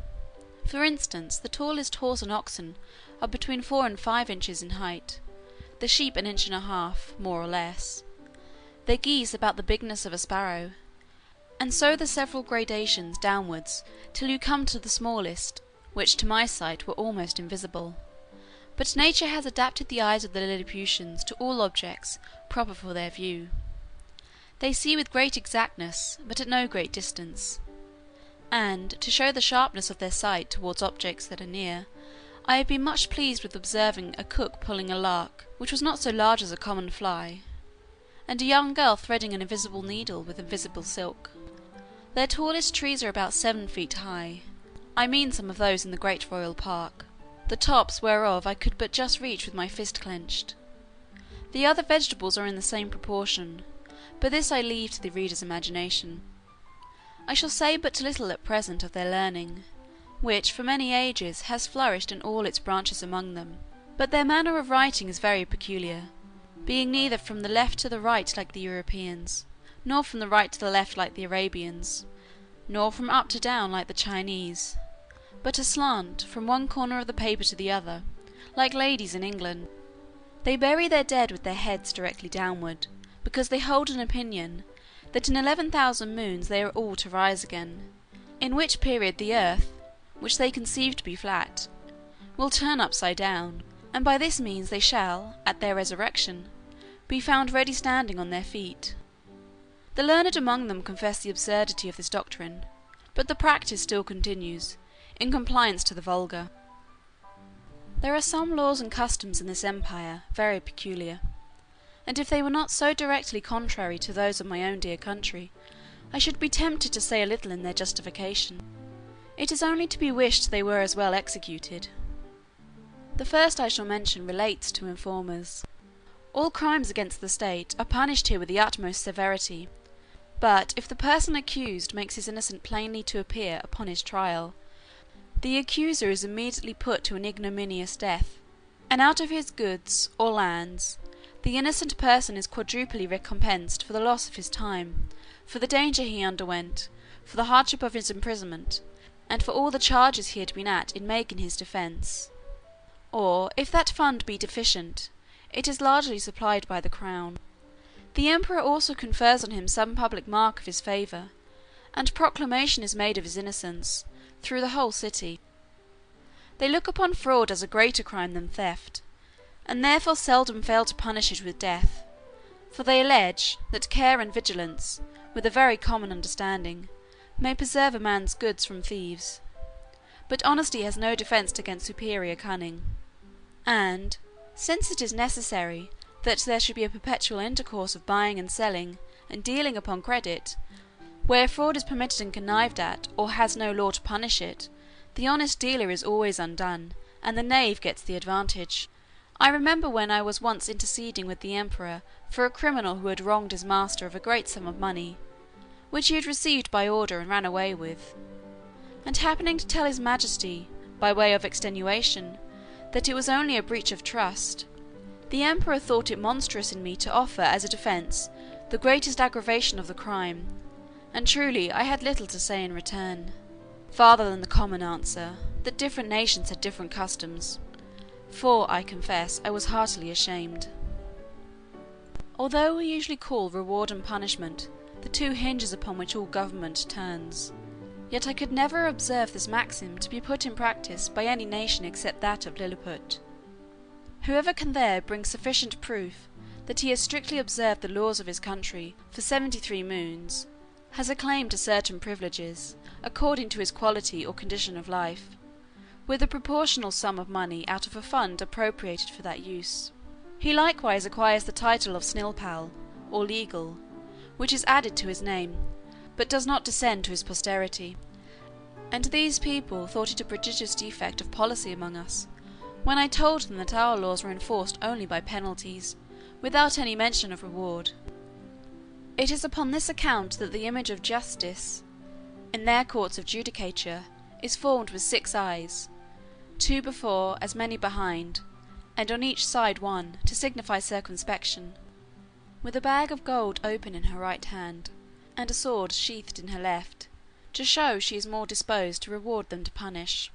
For instance, the tallest horse and oxen are between 4 and 5 inches in height, the sheep 1.5 inches, more or less, the geese about the bigness of a sparrow, and so the several gradations downwards till you come to the smallest, which to my sight were almost invisible. But nature has adapted the eyes of the Lilliputians to all objects proper for their view. They see with great exactness, but at no great distance; and, to show the sharpness of their sight towards objects that are near, I have been much pleased with observing a cook pulling a lark, which was not so large as a common fly, and a young girl threading an invisible needle with invisible silk. Their tallest trees are about 7 feet high. I mean some of those in the great royal park, the tops whereof I could but just reach with my fist clenched. The other vegetables are in the same proportion, but this I leave to the reader's imagination. I shall say but little at present of their learning, which for many ages has flourished in all its branches among them, but their manner of writing is very peculiar, being neither from the left to the right like the Europeans, nor from the right to the left like the Arabians, nor from up to down like the Chinese, but aslant from one corner of the paper to the other, like ladies in England. They bury their dead with their heads directly downward, because they hold an opinion that in 11,000 moons they are all to rise again, in which period the earth, which they conceive to be flat, will turn upside down, and by this means they shall, at their resurrection, be found ready standing on their feet. The learned among them confess the absurdity of this doctrine, but the practice still continues, in compliance to the vulgar. There are some laws and customs in this empire very peculiar, and if they were not so directly contrary to those of my own dear country, I should be tempted to say a little in their justification. It is only to be wished they were as well executed. The first I shall mention relates to informers. All crimes against the state are punished here with the utmost severity, but if the person accused makes his innocence plainly to appear upon his trial, the accuser is immediately put to an ignominious death, and out of his goods or lands the innocent person is quadruply recompensed for the loss of his time, for the danger he underwent, for the hardship of his imprisonment, and for all the charges he had been at in making his defence. Or, if that fund be deficient, it is largely supplied by the crown. The emperor also confers on him some public mark of his favour, and proclamation is made of his innocence through the whole city. They look upon fraud as a greater crime than theft, and therefore seldom fail to punish it with death, for they allege that care and vigilance, with a very common understanding, may preserve a man's goods from thieves, but honesty has no defence against superior cunning. And, since it is necessary that there should be a perpetual intercourse of buying and selling and dealing upon credit, where fraud is permitted and connived at, or has no law to punish it, the honest dealer is always undone, and the knave gets the advantage. I remember when I was once interceding with the emperor for a criminal who had wronged his master of a great sum of money, which he had received by order and ran away with, and happening to tell his majesty, by way of extenuation, that it was only a breach of trust, the emperor thought it monstrous in me to offer as a defence the greatest aggravation of the crime, and truly I had little to say in return, farther than the common answer, that different nations had different customs, for, I confess, I was heartily ashamed. Although we usually call reward and punishment the two hinges upon which all government turns, yet I could never observe this maxim to be put in practice by any nation except that of Lilliput. Whoever can there bring sufficient proof that he has strictly observed the laws of his country for 73 moons, has a claim to certain privileges, according to his quality or condition of life, with a proportional sum of money out of a fund appropriated for that use. He likewise acquires the title of Snilpal, or legal, which is added to his name, but does not descend to his posterity. And these people thought it a prodigious defect of policy among us, when I told them that our laws were enforced only by penalties, without any mention of reward. It is upon this account that the image of justice, in their courts of judicature, is formed with 6 eyes, 2 before, as many behind, and on each side 1, to signify circumspection, with a bag of gold open in her right hand, and a sword sheathed in her left, to show she is more disposed to reward than to punish.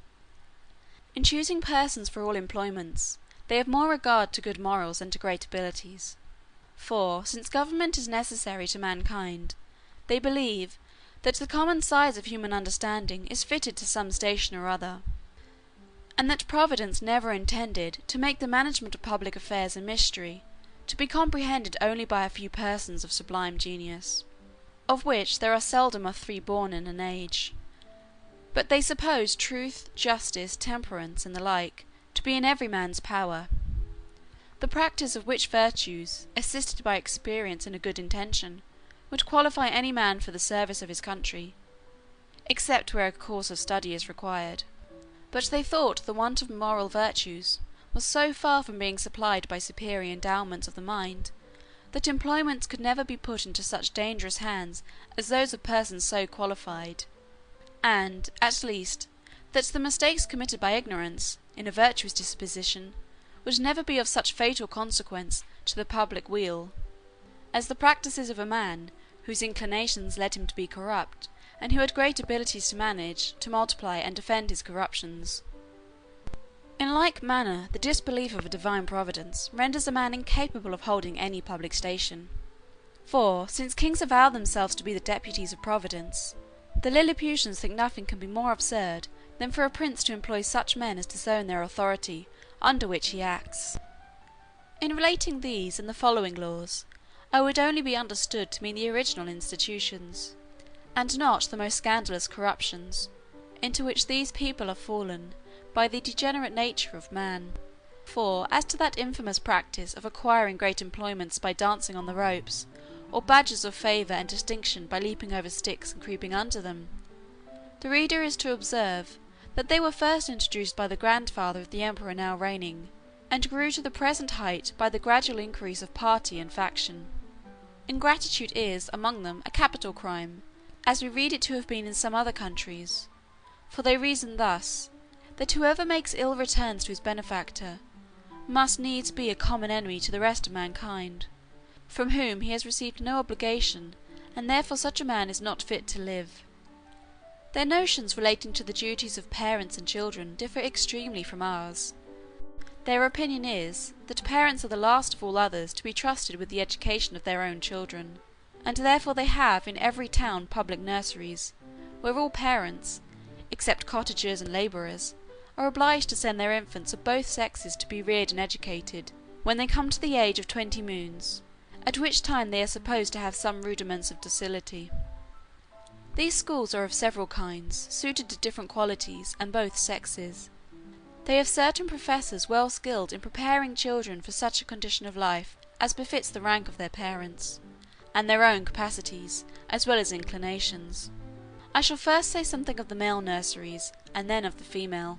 In choosing persons for all employments, they have more regard to good morals than to great abilities. For, since government is necessary to mankind, they believe that the common size of human understanding is fitted to some station or other, and that Providence never intended to make the management of public affairs a mystery to be comprehended only by a few persons of sublime genius, of which there are seldom 3 born in an age. But they suppose truth, justice, temperance, and the like, to be in every man's power, the practice of which virtues, assisted by experience and a good intention, would qualify any man for the service of his country, except where a course of study is required. But they thought the want of moral virtues was so far from being supplied by superior endowments of the mind, that employments could never be put into such dangerous hands as those of persons so qualified, and, at least, that the mistakes committed by ignorance, in a virtuous disposition, would never be of such fatal consequence to the public weal, as the practices of a man whose inclinations led him to be corrupt, and who had great abilities to manage, to multiply, and defend his corruptions. In like manner, the disbelief of a divine providence renders a man incapable of holding any public station. For, since kings avow themselves to be the deputies of Providence, the Lilliputians think nothing can be more absurd than for a prince to employ such men as disown their authority under which he acts. In relating these and the following laws, I would only be understood to mean the original institutions, and not the most scandalous corruptions, into which these people are fallen by the degenerate nature of man. For, as to that infamous practice of acquiring great employments by dancing on the ropes, or badges of favour and distinction by leaping over sticks and creeping under them, the reader is to observe that they were first introduced by the grandfather of the emperor now reigning, and grew to the present height by the gradual increase of party and faction. Ingratitude is, among them, a capital crime, as we read it to have been in some other countries, for they reason thus, that whoever makes ill returns to his benefactor must needs be a common enemy to the rest of mankind, from whom he has received no obligation, and therefore such a man is not fit to live. Their notions relating to the duties of parents and children differ extremely from ours. Their opinion is, that parents are the last of all others to be trusted with the education of their own children, and therefore they have in every town public nurseries, where all parents, except cottagers and labourers, are obliged to send their infants of both sexes to be reared and educated, when they come to the age of 20 moons, at which time they are supposed to have some rudiments of docility. These schools are of several kinds, suited to different qualities and both sexes. They have certain professors well skilled in preparing children for such a condition of life as befits the rank of their parents, and their own capacities, as well as inclinations. I shall first say something of the male nurseries, and then of the female.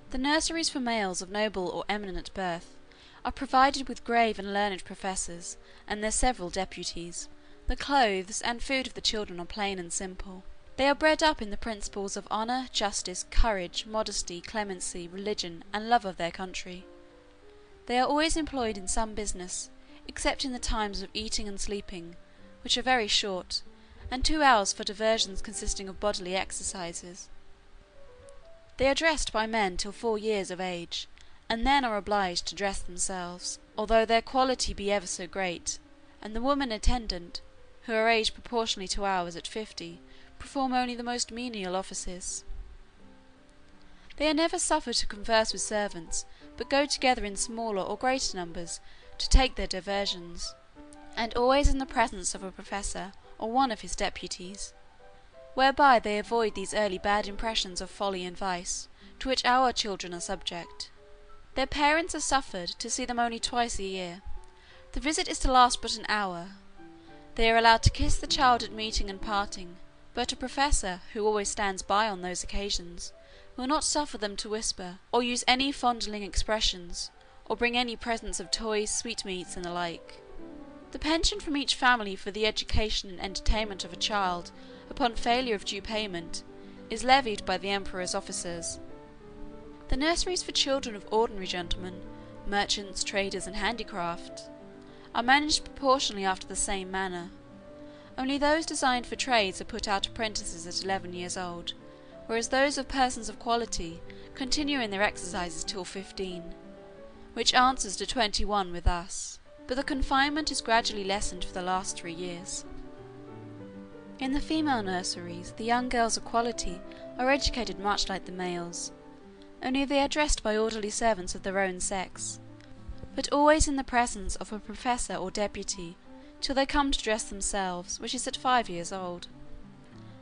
The nurseries for males of noble or eminent birth are provided with grave and learned professors, and their several deputies. The clothes and food of the children are plain and simple. They are bred up in the principles of honour, justice, courage, modesty, clemency, religion, and love of their country. They are always employed in some business, except in the times of eating and sleeping, which are very short, and 2 hours for diversions consisting of bodily exercises. They are dressed by men till 4 years of age, and then are obliged to dress themselves, although their quality be ever so great, and the women attendant, who are aged proportionally to ours at 50, perform only the most menial offices. They are never suffered to converse with servants, but go together in smaller or greater numbers to take their diversions, and always in the presence of a professor or one of his deputies, whereby they avoid these early bad impressions of folly and vice, to which our children are subject. Their parents are suffered to see them only twice a year. The visit is to last but an hour. They are allowed to kiss the child at meeting and parting, but a professor, who always stands by on those occasions, will not suffer them to whisper, or use any fondling expressions, or bring any presents of toys, sweetmeats, and the like. The pension from each family for the education and entertainment of a child, upon failure of due payment, is levied by the emperor's officers. The nurseries for children of ordinary gentlemen, merchants, traders, and handicraft, are managed proportionally after the same manner. Only those designed for trades are put out apprentices at 11 years old, whereas those of persons of quality continue in their exercises till 15, which answers to 21 with us, but the confinement is gradually lessened for the last 3 years. In the female nurseries, the young girls of quality are educated much like the males, only they are dressed by orderly servants of their own sex, but always in the presence of a professor or deputy, till they come to dress themselves, which is at 5 years old.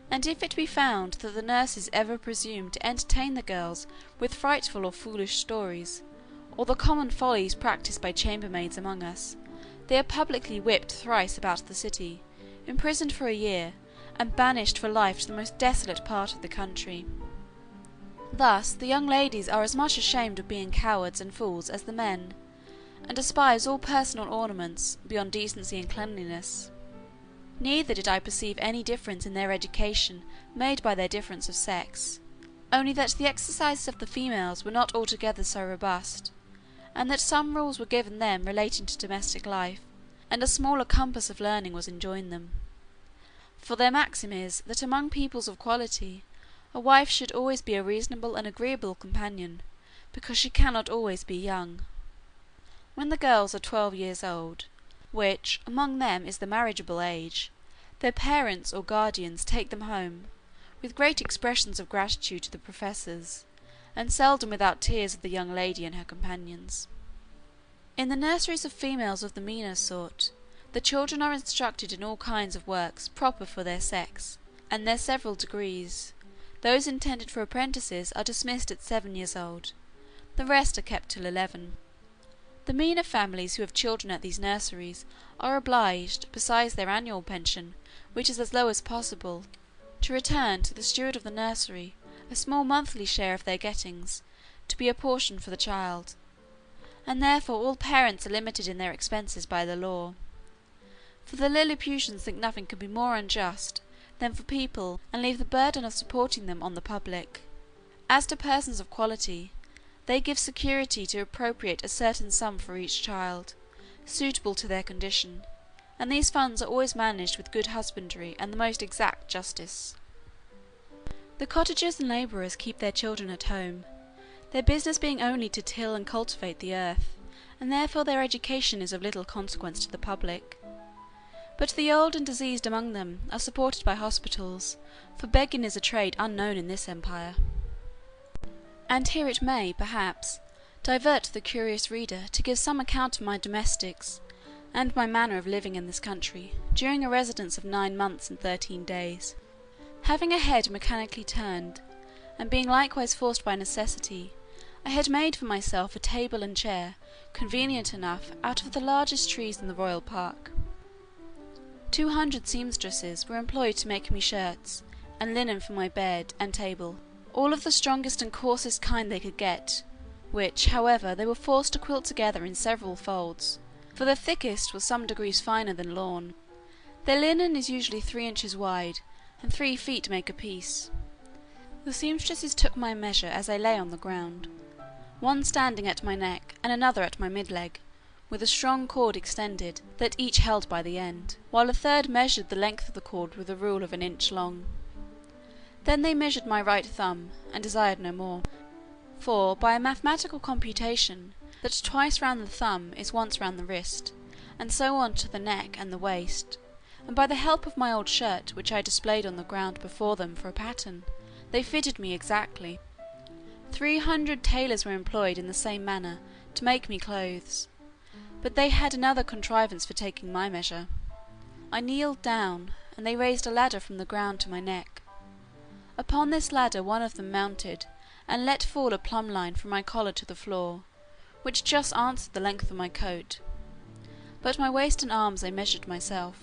And if it be found that the nurses ever presume to entertain the girls with frightful or foolish stories, or the common follies practised by chambermaids among us, they are publicly whipped thrice about the city, imprisoned for a year, and banished for life to the most desolate part of the country. Thus the young ladies are as much ashamed of being cowards and fools as the men, and despise all personal ornaments beyond decency and cleanliness. Neither did I perceive any difference in their education made by their difference of sex, only that the exercises of the females were not altogether so robust, and that some rules were given them relating to domestic life, and a smaller compass of learning was enjoined them. For their maxim is, that among peoples of quality, a wife should always be a reasonable and agreeable companion, because she cannot always be young. When the girls are 12 years old, which among them is the marriageable age, their parents or guardians take them home, with great expressions of gratitude to the professors, and seldom without tears of the young lady and her companions. In the nurseries of females of the meaner sort, the children are instructed in all kinds of works proper for their sex, and their several degrees. Those intended for apprentices are dismissed at 7 years old, the rest are kept till 11. The meaner families who have children at these nurseries are obliged, besides their annual pension, which is as low as possible, to return to the steward of the nursery a small monthly share of their gettings, to be apportioned for the child, and therefore all parents are limited in their expenses by the law. For the Lilliputians think nothing can be more unjust than for people, and leave the burden of supporting them on the public. As to persons of quality, they give security to appropriate a certain sum for each child, suitable to their condition, and these funds are always managed with good husbandry and the most exact justice. The cottagers and labourers keep their children at home, their business being only to till and cultivate the earth, and therefore their education is of little consequence to the public. But the old and diseased among them are supported by hospitals, for begging is a trade unknown in this empire. And here it may, perhaps, divert the curious reader to give some account of my domestics, and my manner of living in this country, during a residence of 9 months and 13 days. Having a head mechanically turned, and being likewise forced by necessity, I had made for myself a table and chair, convenient enough, out of the largest trees in the royal park. 200 seamstresses were employed to make me shirts, and linen for my bed and table, all of the strongest and coarsest kind they could get, which, however, they were forced to quilt together in several folds, for the thickest was some degrees finer than lawn. Their linen is usually 3 inches wide, and 3 feet make a piece. The seamstresses took my measure as I lay on the ground, one standing at my neck, and another at my mid-leg, with a strong cord extended, that each held by the end, while a third measured the length of the cord with a rule of 1 inch long. Then they measured my right thumb, and desired no more; for, by a mathematical computation, that twice round the thumb is once round the wrist, and so on to the neck and the waist, and by the help of my old shirt, which I displayed on the ground before them for a pattern, they fitted me exactly. 300 tailors were employed in the same manner to make me clothes, but they had another contrivance for taking my measure. I kneeled down, and they raised a ladder from the ground to my neck. Upon this ladder one of them mounted, and let fall a plumb line from my collar to the floor, which just answered the length of my coat, but my waist and arms I measured myself.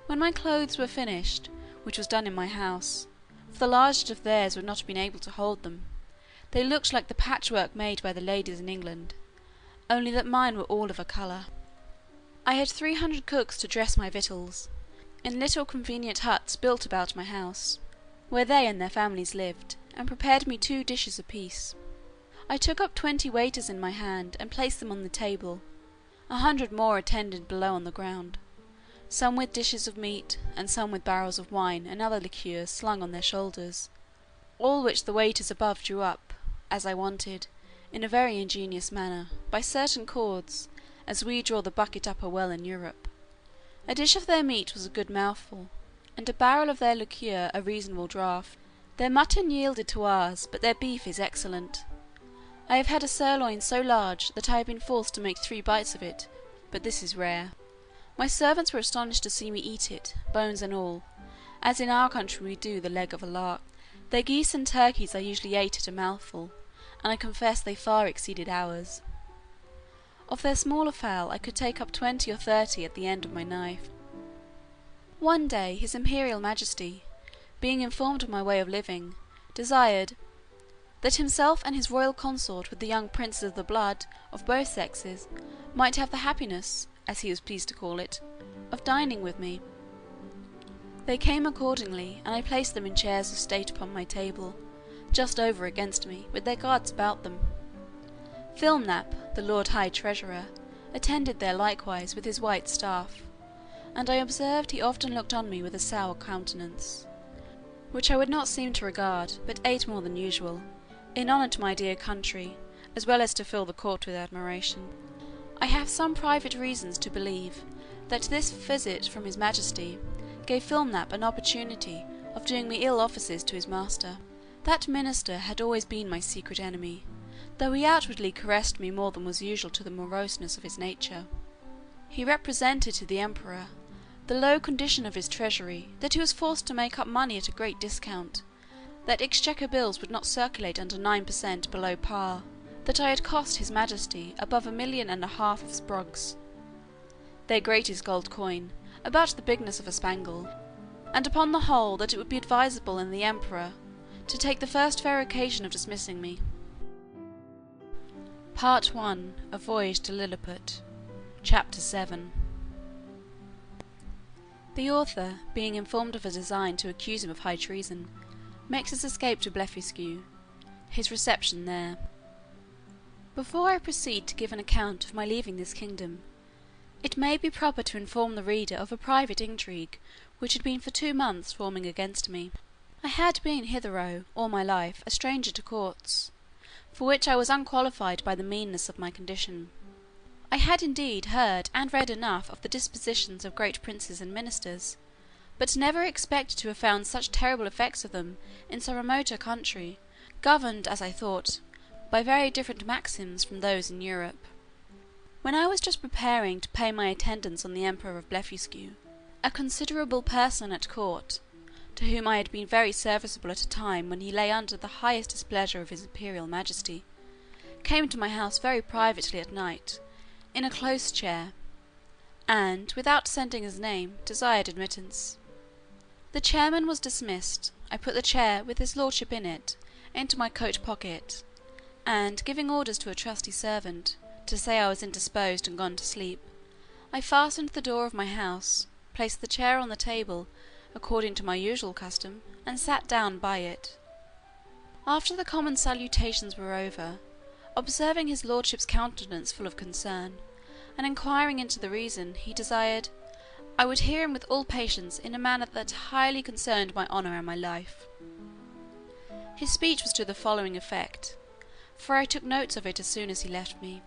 When my clothes were finished, which was done in my house, for the largest of theirs would not have been able to hold them, they looked like the patchwork made by the ladies in England, only that mine were all of a colour. I had 300 cooks to dress my victuals, in little convenient huts built about my house, where they and their families lived, and prepared me 2 dishes apiece. I took up 20 waiters in my hand, and placed them on the table. 100 more attended below on the ground, some with dishes of meat, and some with barrels of wine and other liqueurs slung on their shoulders, all which the waiters above drew up, as I wanted, in a very ingenious manner, by certain cords, as we draw the bucket up a well in Europe. A dish of their meat was a good mouthful, and a barrel of their liqueur a reasonable draught. Their mutton yielded to ours, but their beef is excellent. I have had a sirloin so large that I have been forced to make 3 bites of it, but this is rare. My servants were astonished to see me eat it, bones and all, as in our country we do the leg of a lark. Their geese and turkeys I usually ate at a mouthful, and I confess they far exceeded ours. Of their smaller fowl I could take up 20 or 30 at the end of my knife. One day his imperial majesty, being informed of my way of living, desired that himself and his royal consort with the young princes of the blood of both sexes might have the happiness, as he was pleased to call it, of dining with me. They came accordingly, and I placed them in chairs of state upon my table, just over against me, with their guards about them. Filnap, the Lord High Treasurer, attended there likewise with his white staff, and I observed he often looked on me with a sour countenance, which I would not seem to regard, but ate more than usual, in honour to my dear country, as well as to fill the court with admiration. I have some private reasons to believe that this visit from his majesty gave Filnap an opportunity of doing me ill offices to his master. That minister had always been my secret enemy, though he outwardly caressed me more than was usual to the moroseness of his nature. He represented to the emperor the low condition of his treasury, that he was forced to make up money at a great discount, that exchequer bills would not circulate under 9% below par, that I had cost his majesty above 1.5 million of sprogs, their greatest gold coin, about the bigness of a spangle, and upon the whole that it would be advisable in the emperor to take the first fair occasion of dismissing me. Part 1. A Voyage to Lilliput. Chapter 7. The author, being informed of a design to accuse him of high treason, makes his escape to Blefuscu. His reception there. Before I proceed to give an account of my leaving this kingdom, it may be proper to inform the reader of a private intrigue which had been for 2 months forming against me. I had been hitherto, all my life, a stranger to courts, for which I was unqualified by the meanness of my condition. I had indeed heard and read enough of the dispositions of great princes and ministers, but never expected to have found such terrible effects of them in so remote a country, governed, as I thought, by very different maxims from those in Europe. When I was just preparing to pay my attendance on the Emperor of Blefuscu, a considerable person at court, to whom I had been very serviceable at a time when he lay under the highest displeasure of his imperial majesty, came to my house very privately at night, in a close chair, and, without sending his name, desired admittance. The chairman was dismissed. I put the chair, with his lordship in it, into my coat pocket, and, giving orders to a trusty servant, to say I was indisposed and gone to sleep, I fastened the door of my house, placed the chair on the table, according to my usual custom, and sat down by it. After the common salutations were over, observing his lordship's countenance full of concern, and inquiring into the reason, he desired I would hear him with all patience in a manner that highly concerned my honour and my life. His speech was to the following effect, for I took notes of it as soon as he left me.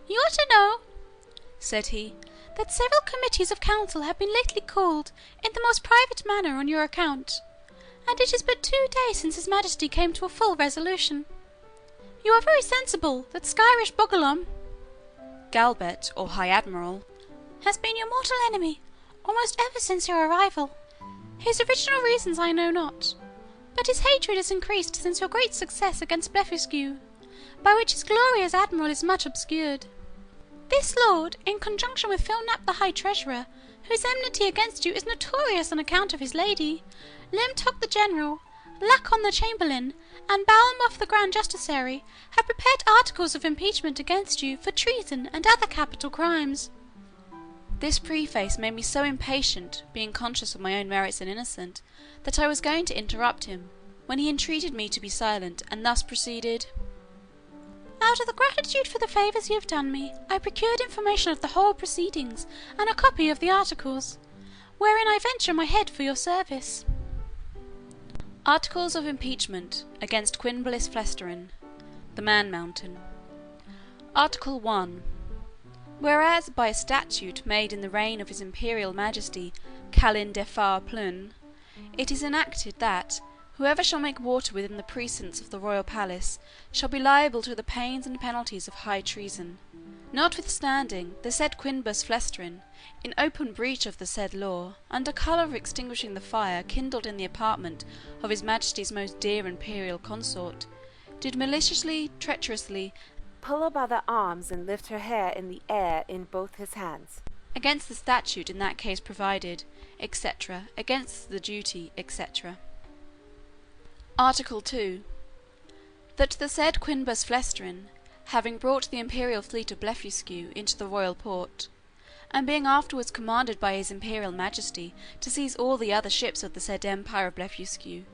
"You ought to know," said he, "that several committees of council have been lately called in the most private manner on your account, and it is but 2 days since his majesty came to a full resolution. You are very sensible that Skyrish Bogolom, Galbet, or High Admiral, has been your mortal enemy almost ever since your arrival. His original reasons I know not, but his hatred is increased since your great success against Blefuscu, by which his glory as admiral is much obscured. This lord, in conjunction with Philnap the High Treasurer, whose enmity against you is notorious on account of his lady, Limtock the General, Lacon the Chamberlain, and Balmoff the Grand Justiciary, have prepared articles of impeachment against you for treason and other capital crimes." This preface made me so impatient, being conscious of my own merits and innocence, that I was going to interrupt him, when he entreated me to be silent, and thus proceeded. "Out of the gratitude for the favours you have done me, I procured information of the whole proceedings, and a copy of the articles, wherein I venture my head for your service. Articles of Impeachment against Quinblis Flesterin, the Man Mountain. Article 1. Whereas by a statute made in the reign of His Imperial Majesty Calin Defar Plun, it is enacted that whoever shall make water within the precincts of the royal palace shall be liable to the pains and penalties of high treason. Notwithstanding, the said Quinbus Flesterin, in open breach of the said law, under colour of extinguishing the fire kindled in the apartment of his Majesty's most dear imperial consort, did maliciously, treacherously, pull her by the arms and lift her hair in the air in both his hands, against the statute in that case provided, etc., against the duty, etc. Article 2. That the said Quinbus Flesterin, having brought the imperial fleet of Blefuscu into the royal port, and being afterwards commanded by his imperial majesty to seize all the other ships of the said empire of Blefuscu,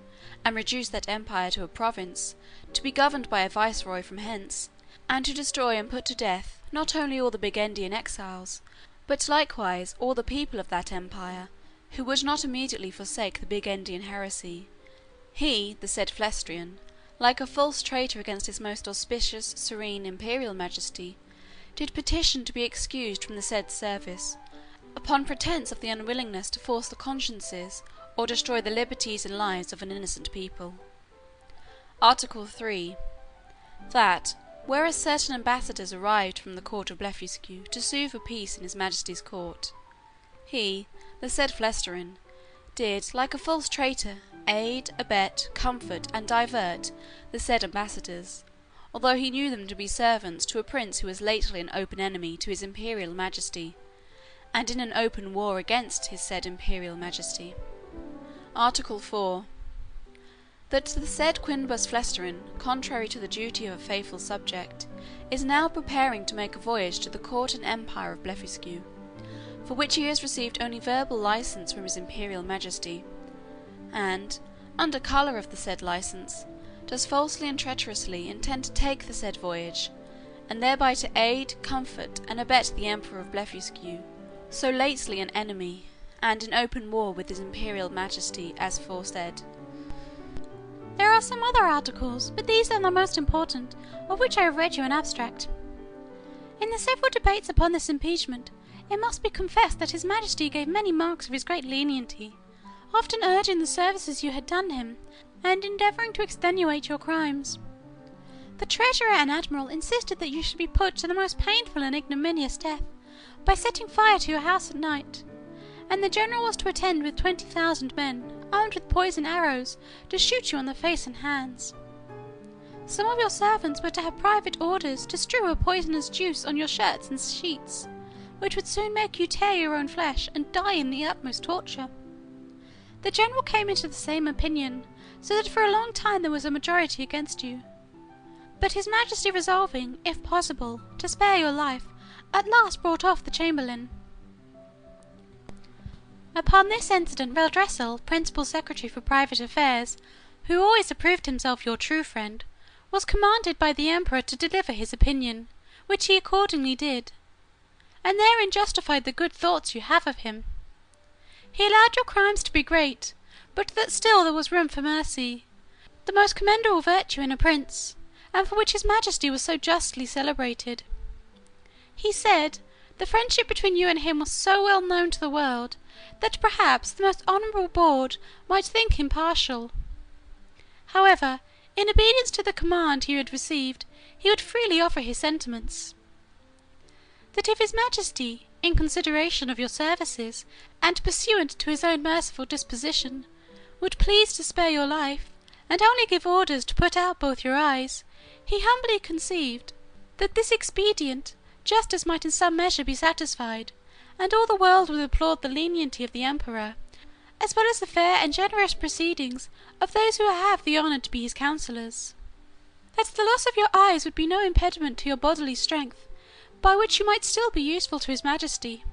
and reduce that empire to a province, to be governed by a viceroy from hence, and to destroy and put to death not only all the Big Endian exiles, but likewise all the people of that empire, who would not immediately forsake the Big Endian heresy, he, the said Flestrian, like a false traitor against his most auspicious, serene, imperial majesty, did petition to be excused from the said service, upon pretence of the unwillingness to force the consciences or destroy the liberties and lives of an innocent people. Article 3. That, whereas certain ambassadors arrived from the court of Blefuscu to sue for peace in his majesty's court, he, the said Flesterin, did, like a false traitor, aid, abet, comfort, and divert the said ambassadors, although he knew them to be servants to a prince who was lately an open enemy to his imperial majesty, and in an open war against his said imperial majesty. Article 4. That the said Quinbus Flesterin, contrary to the duty of a faithful subject, is now preparing to make a voyage to the court and empire of Blefuscu, for which he has received only verbal license from his imperial majesty, and, under colour of the said license, does falsely and treacherously intend to take the said voyage, and thereby to aid, comfort, and abet the Emperor of Blefuscu, so lately an enemy, and in open war with his imperial majesty as foresaid, There are some other articles, but these are the most important, of which I have read you an abstract. In the several debates upon this impeachment, it must be confessed that his Majesty gave many marks of his great lenity, often urging the services you had done him, and endeavouring to extenuate your crimes. The Treasurer and Admiral insisted that you should be put to the most painful and ignominious death, by setting fire to your house at night, and the General was to attend with 20,000 men, armed with poisoned arrows, to shoot you on the face and hands. Some of your servants were to have private orders to strew a poisonous juice on your shirts and sheets, which would soon make you tear your own flesh and die in the utmost torture. The General came into the same opinion, so that for a long time there was a majority against you. But his Majesty resolving, if possible, to spare your life, at last brought off the Chamberlain. Upon this incident Reldresal, Principal Secretary for Private Affairs, who always approved himself your true friend, was commanded by the Emperor to deliver his opinion, which he accordingly did, and therein justified the good thoughts you have of him. He allowed your crimes to be great, but that still there was room for mercy, the most commendable virtue in a prince, and for which his Majesty was so justly celebrated. He said, the friendship between you and him was so well known to the world, that perhaps the most honourable board might think him partial. However, in obedience to the command he had received, he would freely offer his sentiments. That if his Majesty, in consideration of your services, and pursuant to his own merciful disposition, would please to spare your life, and only give orders to put out both your eyes, he humbly conceived that this expedient justice might in some measure be satisfied, and all the world would applaud the lenity of the Emperor, as well as the fair and generous proceedings of those who have the honour to be his counsellors. That the loss of your eyes would be no impediment to your bodily strength, by which you might still be useful to his Majesty.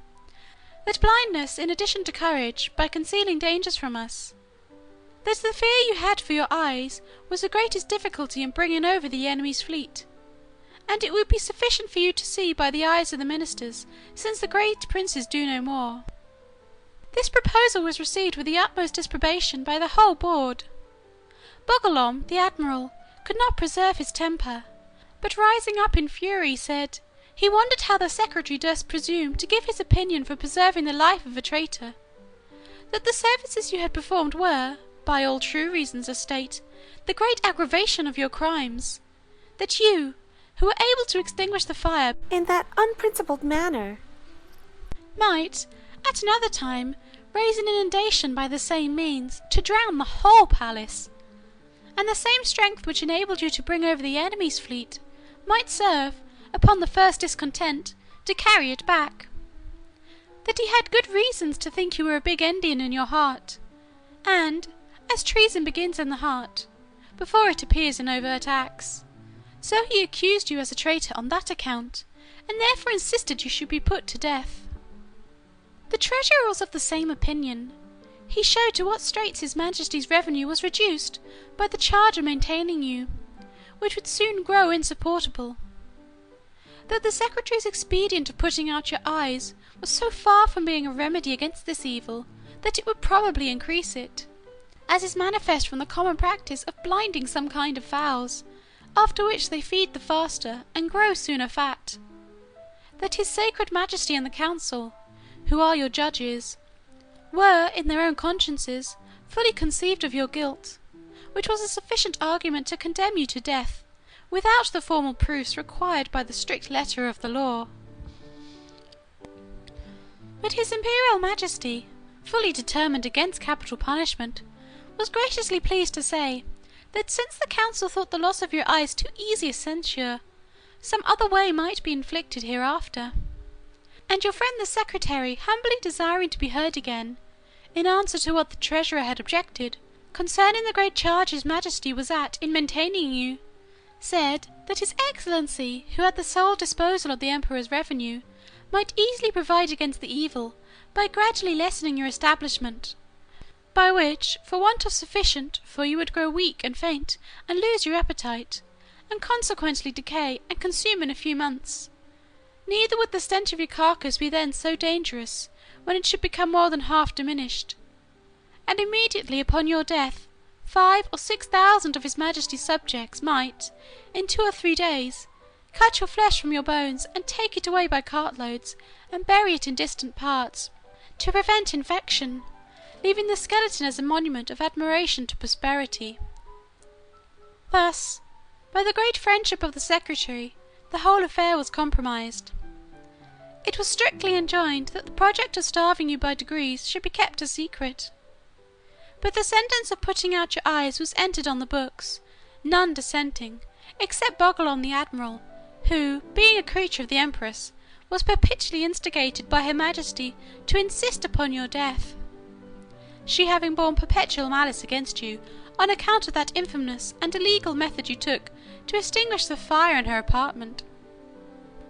That blindness, in addition to courage, by concealing dangers from us. That the fear you had for your eyes was the greatest difficulty in bringing over the enemy's fleet, and it would be sufficient for you to see by the eyes of the ministers, since the great princes do no more. This proposal was received with the utmost disapprobation by the whole board. Bogolom, the admiral, could not preserve his temper, but rising up in fury, said, he wondered how the secretary durst presume to give his opinion for preserving the life of a traitor. That the services you had performed were, by all true reasons of state, the great aggravation of your crimes. That you, who were able to extinguish the fire in that unprincipled manner, might, at another time, raise an inundation by the same means, to drown the whole palace, and the same strength which enabled you to bring over the enemy's fleet might serve, upon the first discontent, to carry it back. That he had good reasons to think you were a big Indian in your heart, and, as treason begins in the heart, before it appears in overt acts, so he accused you as a traitor on that account, and therefore insisted you should be put to death. The Treasurer was of the same opinion. He showed to what straits his Majesty's revenue was reduced by the charge of maintaining you, which would soon grow insupportable. That the Secretary's expedient of putting out your eyes was so far from being a remedy against this evil, that it would probably increase it, as is manifest from the common practice of blinding some kind of fowls, after which they feed the faster and grow sooner fat. That his sacred Majesty and the Council, who are your judges, were, in their own consciences, fully conceived of your guilt, which was a sufficient argument to condemn you to death, without the formal proofs required by the strict letter of the law. But his Imperial Majesty, fully determined against capital punishment, was graciously pleased to say, that since the Council thought the loss of your eyes too easy a censure, some other way might be inflicted hereafter. And your friend the Secretary, humbly desiring to be heard again, in answer to what the Treasurer had objected, concerning the great charge his Majesty was at in maintaining you, said that his Excellency, who had the sole disposal of the Emperor's revenue, might easily provide against the evil by gradually lessening your establishment, by which, for want of sufficient, for you would grow weak and faint, and lose your appetite, and consequently decay and consume in a few months. Neither would the stench of your carcass be then so dangerous, when it should become more than half diminished. And immediately upon your death, 5 or 6,000 of his Majesty's subjects might, in 2 or 3 days, cut your flesh from your bones, and take it away by cartloads, and bury it in distant parts, to prevent infection, leaving the skeleton as a monument of admiration to posterity. Thus, by the great friendship of the secretary, the whole affair was compromised. It was strictly enjoined that the project of starving you by degrees should be kept a secret. But the sentence of putting out your eyes was entered on the books, none dissenting, except Bogglon the admiral, who, being a creature of the empress, was perpetually instigated by her majesty to insist upon your death, she having borne perpetual malice against you on account of that infamous and illegal method you took to extinguish the fire in her apartment.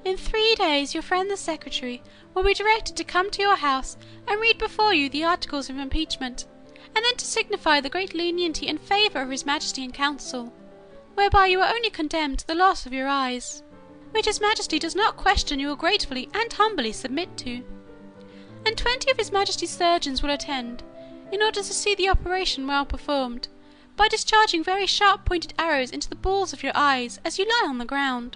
In 3 days your friend the secretary will be directed to come to your house and read before you the articles of impeachment, and then to signify the great lenity in favour of his majesty in council, whereby you are only condemned to the loss of your eyes, which his majesty does not question you will gratefully and humbly submit to. And 20 of his majesty's surgeons will attend, in order to see the operation well performed, by discharging very sharp-pointed arrows into the balls of your eyes as you lie on the ground.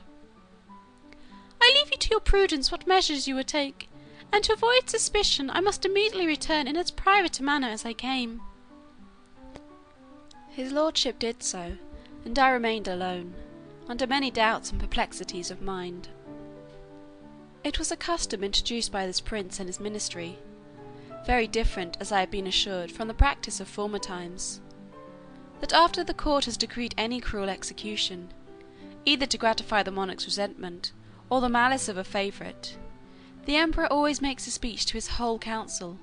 I leave you to your prudence what measures you will take, and to avoid suspicion I must immediately return in as private a manner as I came." His lordship did so, and I remained alone, under many doubts and perplexities of mind. It was a custom introduced by this prince and his ministry, very different, as I had been assured, from the practice of former times, that after the court has decreed any cruel execution, either to gratify the monarch's resentment or the malice of a favourite, the emperor always makes a speech to his whole council,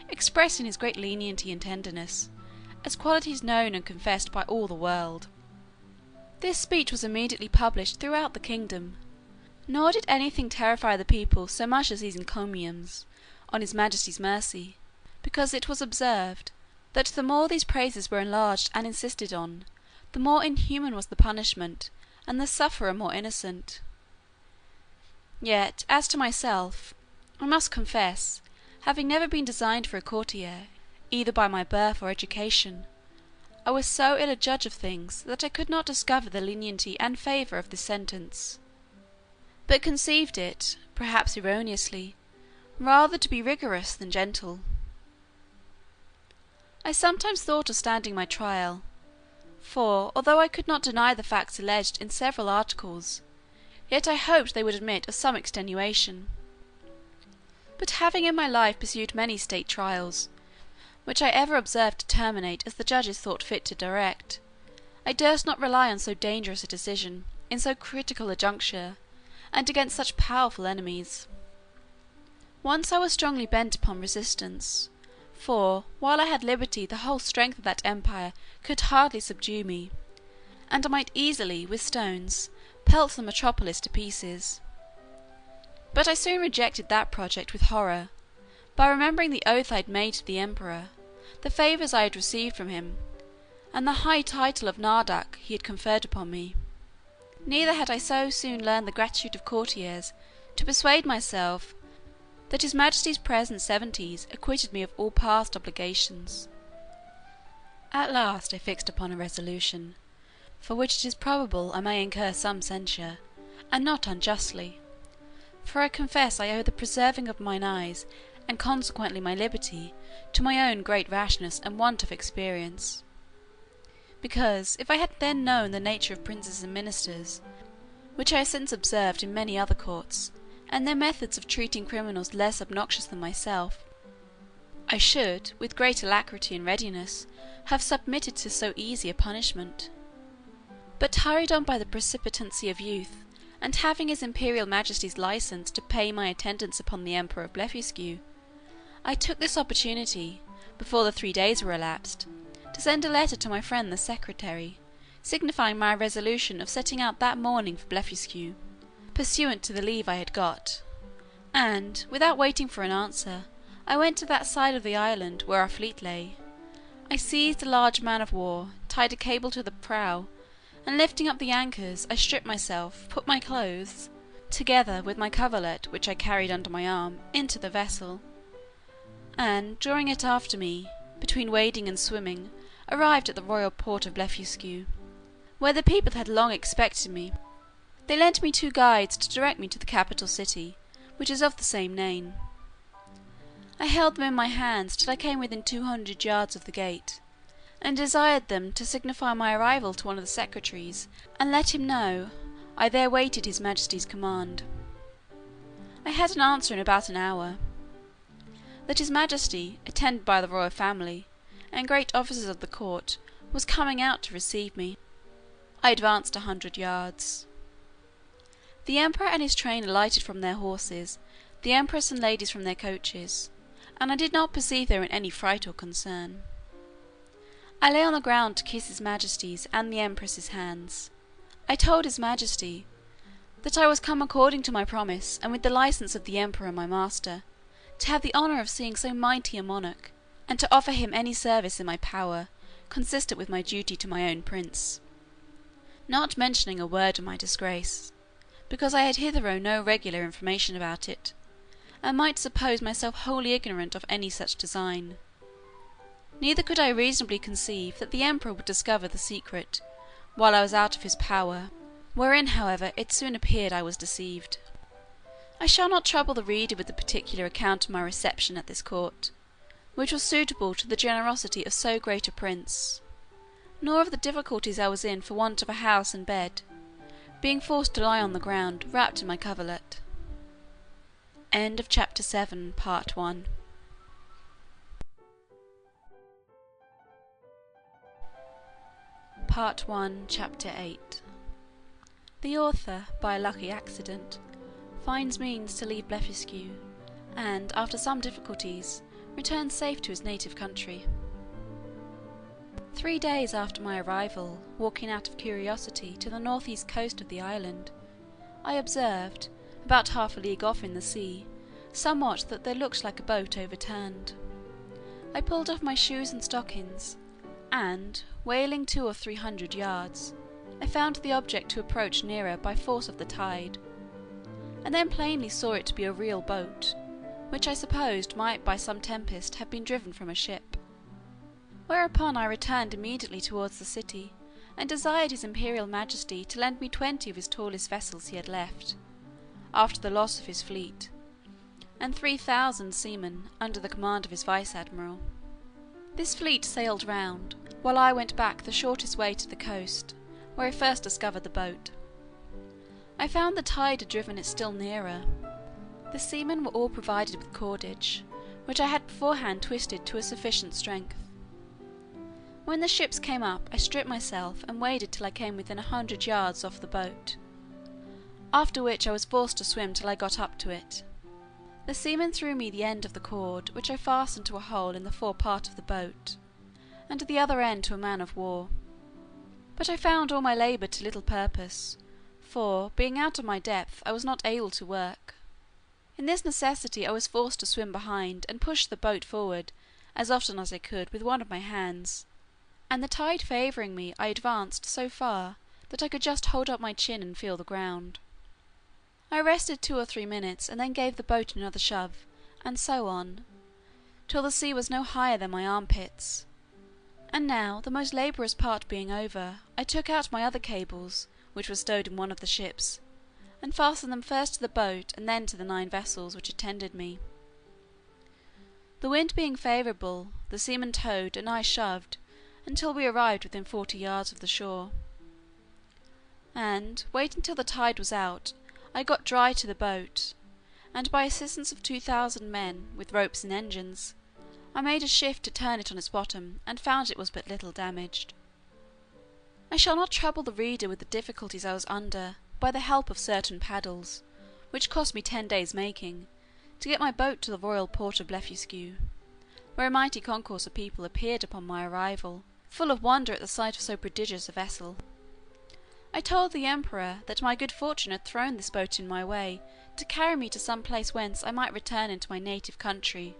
expressing his great lenity and tenderness, as qualities known and confessed by all the world. This speech was immediately published throughout the kingdom, nor did anything terrify the people so much as these encomiums on his majesty's mercy, because it was observed that the more these praises were enlarged and insisted on, the more inhuman was the punishment, and the sufferer more innocent. Yet, as to myself, I must confess, having never been designed for a courtier, either by my birth or education, I was so ill a judge of things that I could not discover the lenity and favour of this sentence, but conceived it, perhaps erroneously, rather to be rigorous than gentle. I sometimes thought of standing my trial, for, although I could not deny the facts alleged in several articles, yet I hoped they would admit of some extenuation. But having in my life pursued many state trials, which I ever observed to terminate as the judges thought fit to direct, I durst not rely on so dangerous a decision, in so critical a juncture, and against such powerful enemies. Once I was strongly bent upon resistance, for, while I had liberty, the whole strength of that empire could hardly subdue me, and I might easily, with stones, pelt the metropolis to pieces. But I soon rejected that project with horror, by remembering the oath I had made to the emperor, the favours I had received from him, and the high title of Nardac he had conferred upon me. Neither had I so soon learned the gratitude of courtiers to persuade myself that his majesty's present 70s acquitted me of all past obligations. At last I fixed upon a resolution, for which it is probable I may incur some censure, and not unjustly, for I confess I owe the preserving of mine eyes, and consequently my liberty, to my own great rashness and want of experience. Because, if I had then known the nature of princes and ministers, which I have since observed in many other courts, and their methods of treating criminals less obnoxious than myself, I should, with great alacrity and readiness, have submitted to so easy a punishment. But hurried on by the precipitancy of youth, and having his imperial majesty's license to pay my attendance upon the Emperor of Blefuscu, I took this opportunity, before the 3 days were elapsed, to send a letter to my friend the secretary, signifying my resolution of setting out that morning for Blefuscu, pursuant to the leave I had got; and, without waiting for an answer, I went to that side of the island where our fleet lay. I seized a large man of war, tied a cable to the prow, and lifting up the anchors, I stripped myself, put my clothes, together with my coverlet which I carried under my arm, into the vessel, and, drawing it after me, between wading and swimming, arrived at the royal port of Blefuscu, where the people had long expected me. They lent me 2 guides to direct me to the capital city, which is of the same name. I held them in my hands till I came within 200 yards of the gate, and desired them to signify my arrival to one of the secretaries, and let him know I there waited his majesty's command. I had an answer in about an hour, that his majesty, attended by the royal family, and great officers of the court, was coming out to receive me. I advanced 100 yards. The emperor and his train alighted from their horses, the empress and ladies from their coaches, and I did not perceive they were in any fright or concern. I lay on the ground to kiss his majesty's and the empress's hands. I told his majesty, that I was come according to my promise, and with the licence of the emperor my master, to have the honour of seeing so mighty a monarch, and to offer him any service in my power, consistent with my duty to my own prince, not mentioning a word of my disgrace, because I had hitherto no regular information about it, and might suppose myself wholly ignorant of any such design. Neither could I reasonably conceive that the emperor would discover the secret, while I was out of his power, wherein however it soon appeared I was deceived. I shall not trouble the reader with the particular account of my reception at this court, which was suitable to the generosity of so great a prince, nor of the difficulties I was in for want of a house and bed, being forced to lie on the ground, wrapped in my coverlet. End of chapter 7, part 1. Part 1, chapter 8. The author, by a lucky accident, finds means to leave Blefuscu, and, after some difficulties, returns safe to his native country. 3 days after my arrival, walking out of curiosity to the north-east coast of the island, I observed, about half a league off in the sea, somewhat that there looked like a boat overturned. I pulled off my shoes and stockings, and, whaling 200 or 300 yards, I found the object to approach nearer by force of the tide, and then plainly saw it to be a real boat, which I supposed might by some tempest have been driven from a ship. Whereupon I returned immediately towards the city, and desired his imperial majesty to lend me 20 of his tallest vessels he had left, after the loss of his fleet, and 3,000 seamen under the command of his vice-admiral. This fleet sailed round, while I went back the shortest way to the coast, where I first discovered the boat. I found the tide had driven it still nearer. The seamen were all provided with cordage, which I had beforehand twisted to a sufficient strength. When the ships came up, I stripped myself and waded till I came within 100 yards off the boat, after which I was forced to swim till I got up to it. The seamen threw me the end of the cord, which I fastened to a hole in the fore part of the boat, and the other end to a man of war. But I found all my labour to little purpose, for, being out of my depth, I was not able to work. In this necessity I was forced to swim behind, and push the boat forward, as often as I could, with one of my hands, and the tide favouring me, I advanced so far, that I could just hold up my chin and feel the ground. I rested 2 or 3 minutes, and then gave the boat another shove, and so on, till the sea was no higher than my armpits. And now, the most laborious part being over, I took out my other cables, which were stowed in one of the ships, and fastened them first to the boat, and then to the 9 vessels which attended me. The wind being favourable, the seamen towed, and I shoved, until we arrived within 40 yards of the shore, and, waiting till the tide was out, I got dry to the boat, and by assistance of 2,000 men, with ropes and engines, I made a shift to turn it on its bottom, and found it was but little damaged. I shall not trouble the reader with the difficulties I was under, by the help of certain paddles, which cost me 10 days making, to get my boat to the royal port of Blefuscu, where a mighty concourse of people appeared upon my arrival, full of wonder at the sight of so prodigious a vessel. I told the emperor that my good fortune had thrown this boat in my way, to carry me to some place whence I might return into my native country,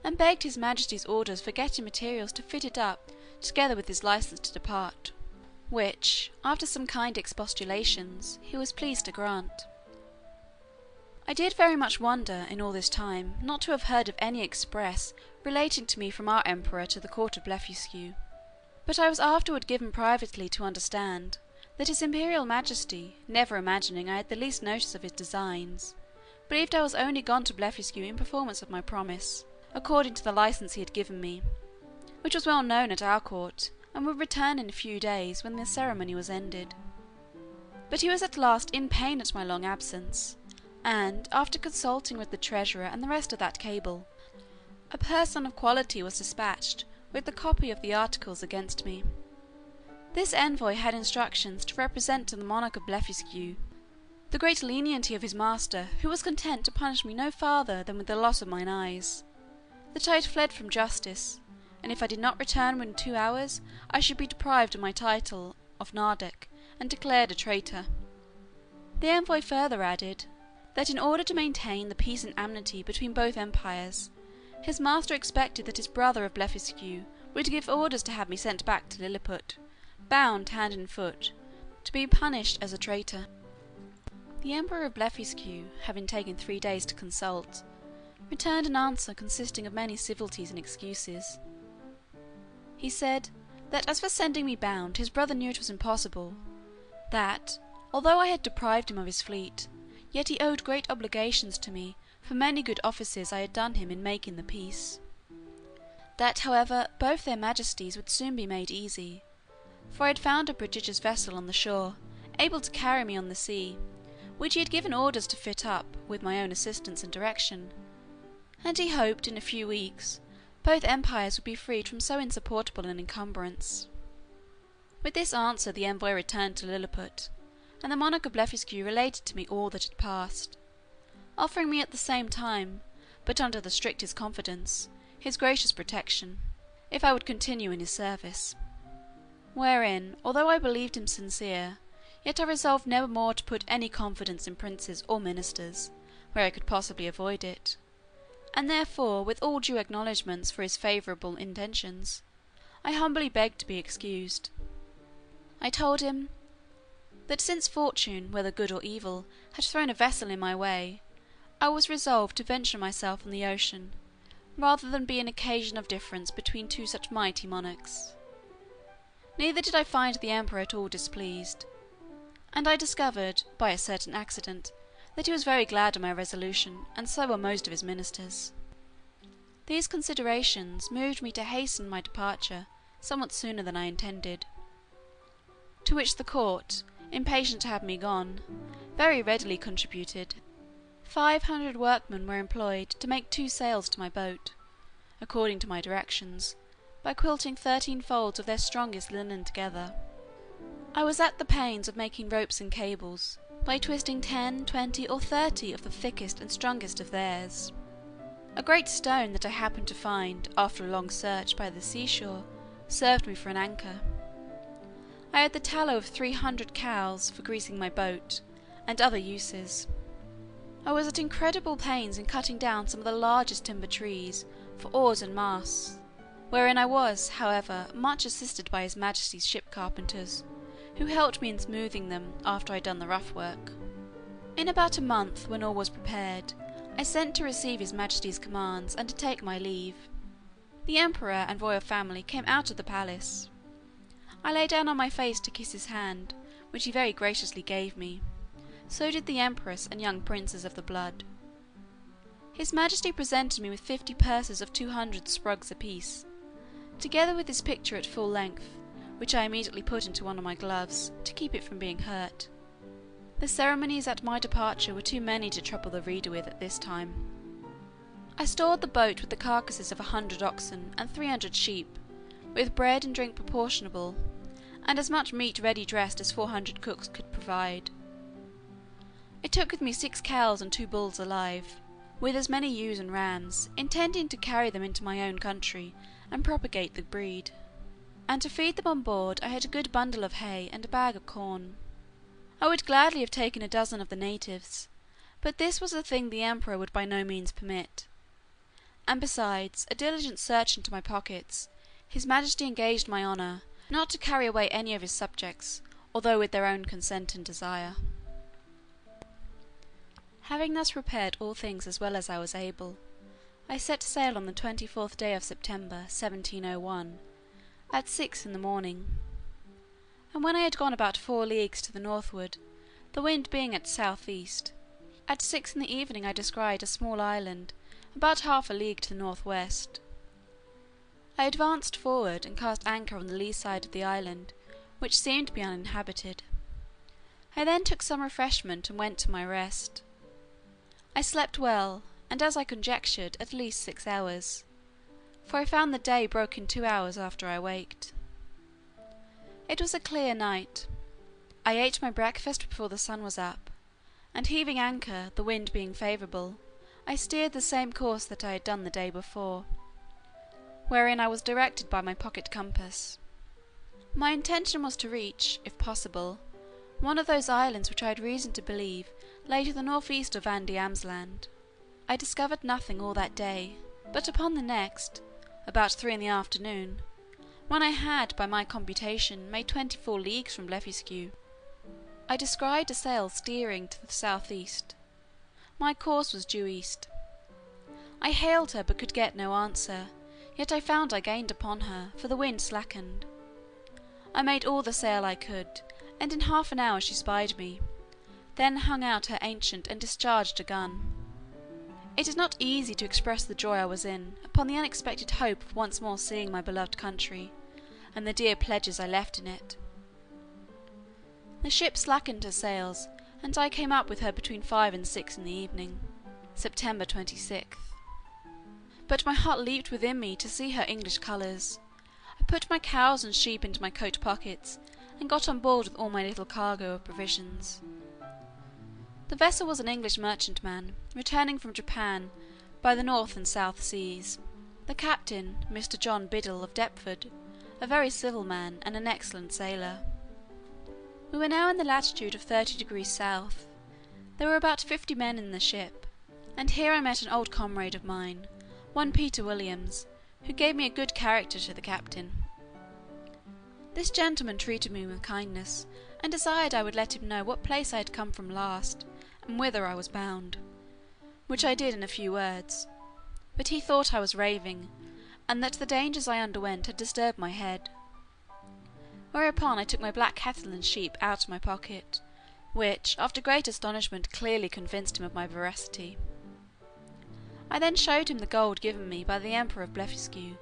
and begged his majesty's orders for getting materials to fit it up, together with his license to depart, which, after some kind expostulations, he was pleased to grant. I did very much wonder, in all this time, not to have heard of any express relating to me from our emperor to the court of Blefuscu. But I was afterward given privately to understand, that his imperial majesty, never imagining I had the least notice of his designs, believed I was only gone to Blefuscu in performance of my promise, according to the licence he had given me, which was well known at our court, and would return in a few days, when the ceremony was ended. But he was at last in pain at my long absence, and, after consulting with the treasurer and the rest of that cabal, a person of quality was dispatched with the copy of the articles against me. This envoy had instructions to represent to the monarch of Blefuscu the great lenity of his master, who was content to punish me no farther than with the loss of mine eyes; that I had fled from justice, and if I did not return within 2 hours, I should be deprived of my title of Nardoc, and declared a traitor. The envoy further added, that in order to maintain the peace and amity between both empires, his master expected that his brother of Blefuscu would give orders to have me sent back to Lilliput, bound hand and foot, to be punished as a traitor. The Emperor of Blefuscu, having taken 3 days to consult, returned an answer consisting of many civilities and excuses. He said, that as for sending me bound, his brother knew it was impossible; that, although I had deprived him of his fleet, yet he owed great obligations to me for many good offices I had done him in making the peace; that, however, both their majesties would soon be made easy, for I had found a prodigious vessel on the shore, able to carry me on the sea, which he had given orders to fit up, with my own assistance and direction; and he hoped, in a few weeks, both empires would be freed from so insupportable an encumbrance. With this answer the envoy returned to Lilliput, and the monarch of Blefuscu related to me all that had passed, offering me at the same time, but under the strictest confidence, his gracious protection, if I would continue in his service; wherein, although I believed him sincere, yet I resolved never more to put any confidence in princes or ministers, where I could possibly avoid it; and therefore, with all due acknowledgments for his favourable intentions, I humbly begged to be excused. I told him, that since fortune, whether good or evil, had thrown a vessel in my way, I was resolved to venture myself on the ocean, rather than be an occasion of difference between two such mighty monarchs. Neither did I find the emperor at all displeased; and I discovered, by a certain accident, that he was very glad of my resolution, and so were most of his ministers. These considerations moved me to hasten my departure somewhat sooner than I intended; to which the court, impatient to have me gone, very readily contributed. 500 workmen were employed to make 2 sails to my boat, according to my directions, by quilting 13 folds of their strongest linen together. I was at the pains of making ropes and cables, by twisting 10, 20, or 30 of the thickest and strongest of theirs. A great stone that I happened to find, after a long search, by the seashore, served me for an anchor. I had the tallow of 300 cows for greasing my boat, and other uses. I was at incredible pains in cutting down some of the largest timber trees for oars and masts, wherein I was, however, much assisted by his majesty's ship carpenters, who helped me in smoothing them after I had done the rough work. In about a month, when all was prepared, I sent to receive his majesty's commands, and to take my leave. The emperor and royal family came out of the palace. I lay down on my face to kiss his hand, which he very graciously gave me; so did the empress and young princes of the blood. His majesty presented me with 50 purses of 200 sprugs apiece, together with his picture at full length, which I immediately put into one of my gloves, to keep it from being hurt. The ceremonies at my departure were too many to trouble the reader with at this time. I stored the boat with the carcasses of 100 oxen and 300 sheep, with bread and drink proportionable, and as much meat ready dressed as 400 cooks could provide. I took with me 6 cows and 2 bulls alive, with as many ewes and rams, intending to carry them into my own country, and propagate the breed; and to feed them on board I had a good bundle of hay and a bag of corn. I would gladly have taken a dozen of the natives, but this was a thing the emperor would by no means permit; and besides a diligent search into my pockets, his majesty engaged my honour not to carry away any of his subjects, although with their own consent and desire. Having thus prepared all things as well as I was able, I set sail on the 24th day of September 1701, at 6 in the morning; and when I had gone about 4 leagues to the northward, the wind being at south east, at 6 in the evening I descried a small island about half a league to the north west. I advanced forward, and cast anchor on the lee side of the island, which seemed to be uninhabited. I then took some refreshment, and went to my rest. I slept well, and as I conjectured, at least 6 hours, for I found the day broke in 2 hours after I waked. It was a clear night. I ate my breakfast before the sun was up, and heaving anchor, the wind being favourable, I steered the same course that I had done the day before, wherein I was directed by my pocket compass. My intention was to reach, if possible, one of those islands which I had reason to believe lay to the north east of Van Diemen's Land. I discovered nothing all that day, but upon the next, about 3 in the afternoon, when I had, by my computation, made 24 leagues from Blefuscu, I descried a sail steering to the south east. My course was due east. I hailed her, but could get no answer, yet I found I gained upon her, for the wind slackened. I made all the sail I could, and in half an hour she spied me, then hung out her ancient and discharged a gun. It is not easy to express the joy I was in, upon the unexpected hope of once more seeing my beloved country, and the dear pledges I left in it. The ship slackened her sails, and I came up with her between 5 and 6 in the evening, September 26th. But my heart leaped within me to see her English colours. I put my cows and sheep into my coat pockets, and got on board with all my little cargo of provisions. The vessel was an English merchantman, returning from Japan by the North and South Seas. The captain, Mr. John Biddle of Deptford, a very civil man, and an excellent sailor. We were now in the latitude of 30 degrees south. There were about 50 men in the ship, and here I met an old comrade of mine, one Peter Williams, who gave me a good character to the captain. This gentleman treated me with kindness, and desired I would let him know what place I had come from last, and whither I was bound, which I did in a few words; but he thought I was raving, and that the dangers I underwent had disturbed my head. Whereupon I took my black cattle and sheep out of my pocket, which, after great astonishment, clearly convinced him of my veracity. I then showed him the gold given me by the Emperor of Blefuscu,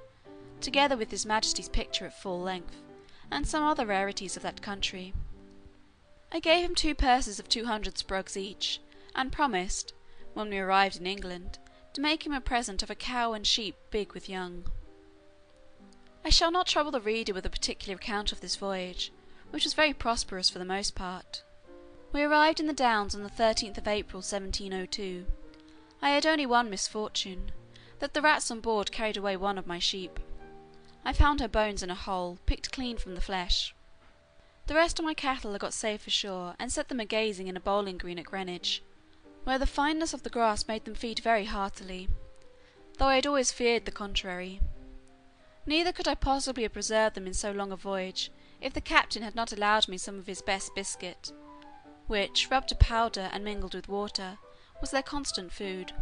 together with his Majesty's picture at full length, and some other rarities of that country. I gave him 2 purses of 200 sprugs each, and promised, when we arrived in England, to make him a present of a cow and sheep big with young. I shall not trouble the reader with a particular account of this voyage, which was very prosperous for the most part. We arrived in the Downs on the 13th of April 1702. I had only one misfortune, that the rats on board carried away one of my sheep. I found her bones in a hole, picked clean from the flesh. The rest of my cattle I got safe ashore, and set them a gazing in a bowling green at Greenwich, where the fineness of the grass made them feed very heartily, though I had always feared the contrary. Neither could I possibly have preserved them in so long a voyage, if the captain had not allowed me some of his best biscuit, which, rubbed to powder and mingled with water, was their constant food.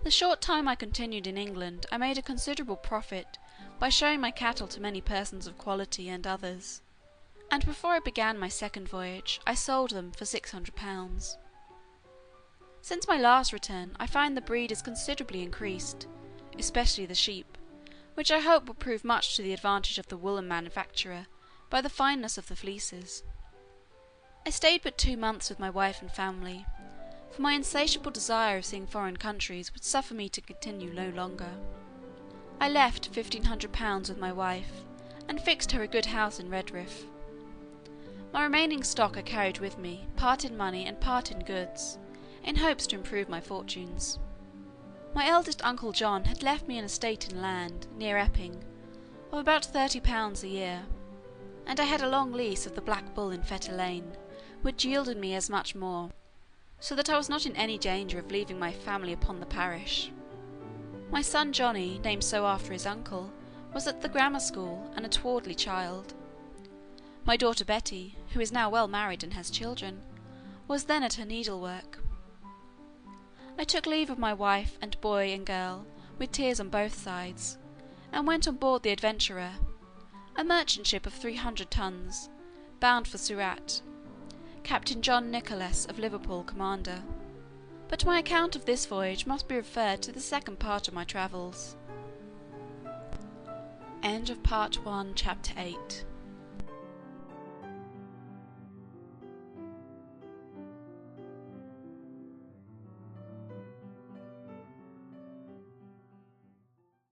The short time I continued in England I made a considerable profit by showing my cattle to many persons of quality and others, and before I began my second voyage I sold them for £600. Since my last return I find the breed is considerably increased, especially the sheep, which I hope will prove much to the advantage of the woollen manufacturer by the fineness of the fleeces. I stayed but 2 months with my wife and family, for my insatiable desire of seeing foreign countries would suffer me to continue no longer. I left £1,500 with my wife, and fixed her a good house in Redriff. My remaining stock I carried with me, part in money and part in goods, in hopes to improve my fortunes. My eldest uncle John had left me an estate in land, near Epping, of about £30 a year, and I had a long lease of the Black Bull in Fetter Lane, which yielded me as much more, so that I was not in any danger of leaving my family upon the parish. My son Johnny, named so after his uncle, was at the grammar school, and a towardly child. My daughter Betty, who is now well married and has children, was then at her needlework. I took leave of my wife and boy and girl, with tears on both sides, and went on board the Adventurer, a merchant ship of 300 tons, bound for Surat, Captain John Nicholas of Liverpool commander. But my account of this voyage must be referred to the second part of my travels. End of Part 1, Chapter 8.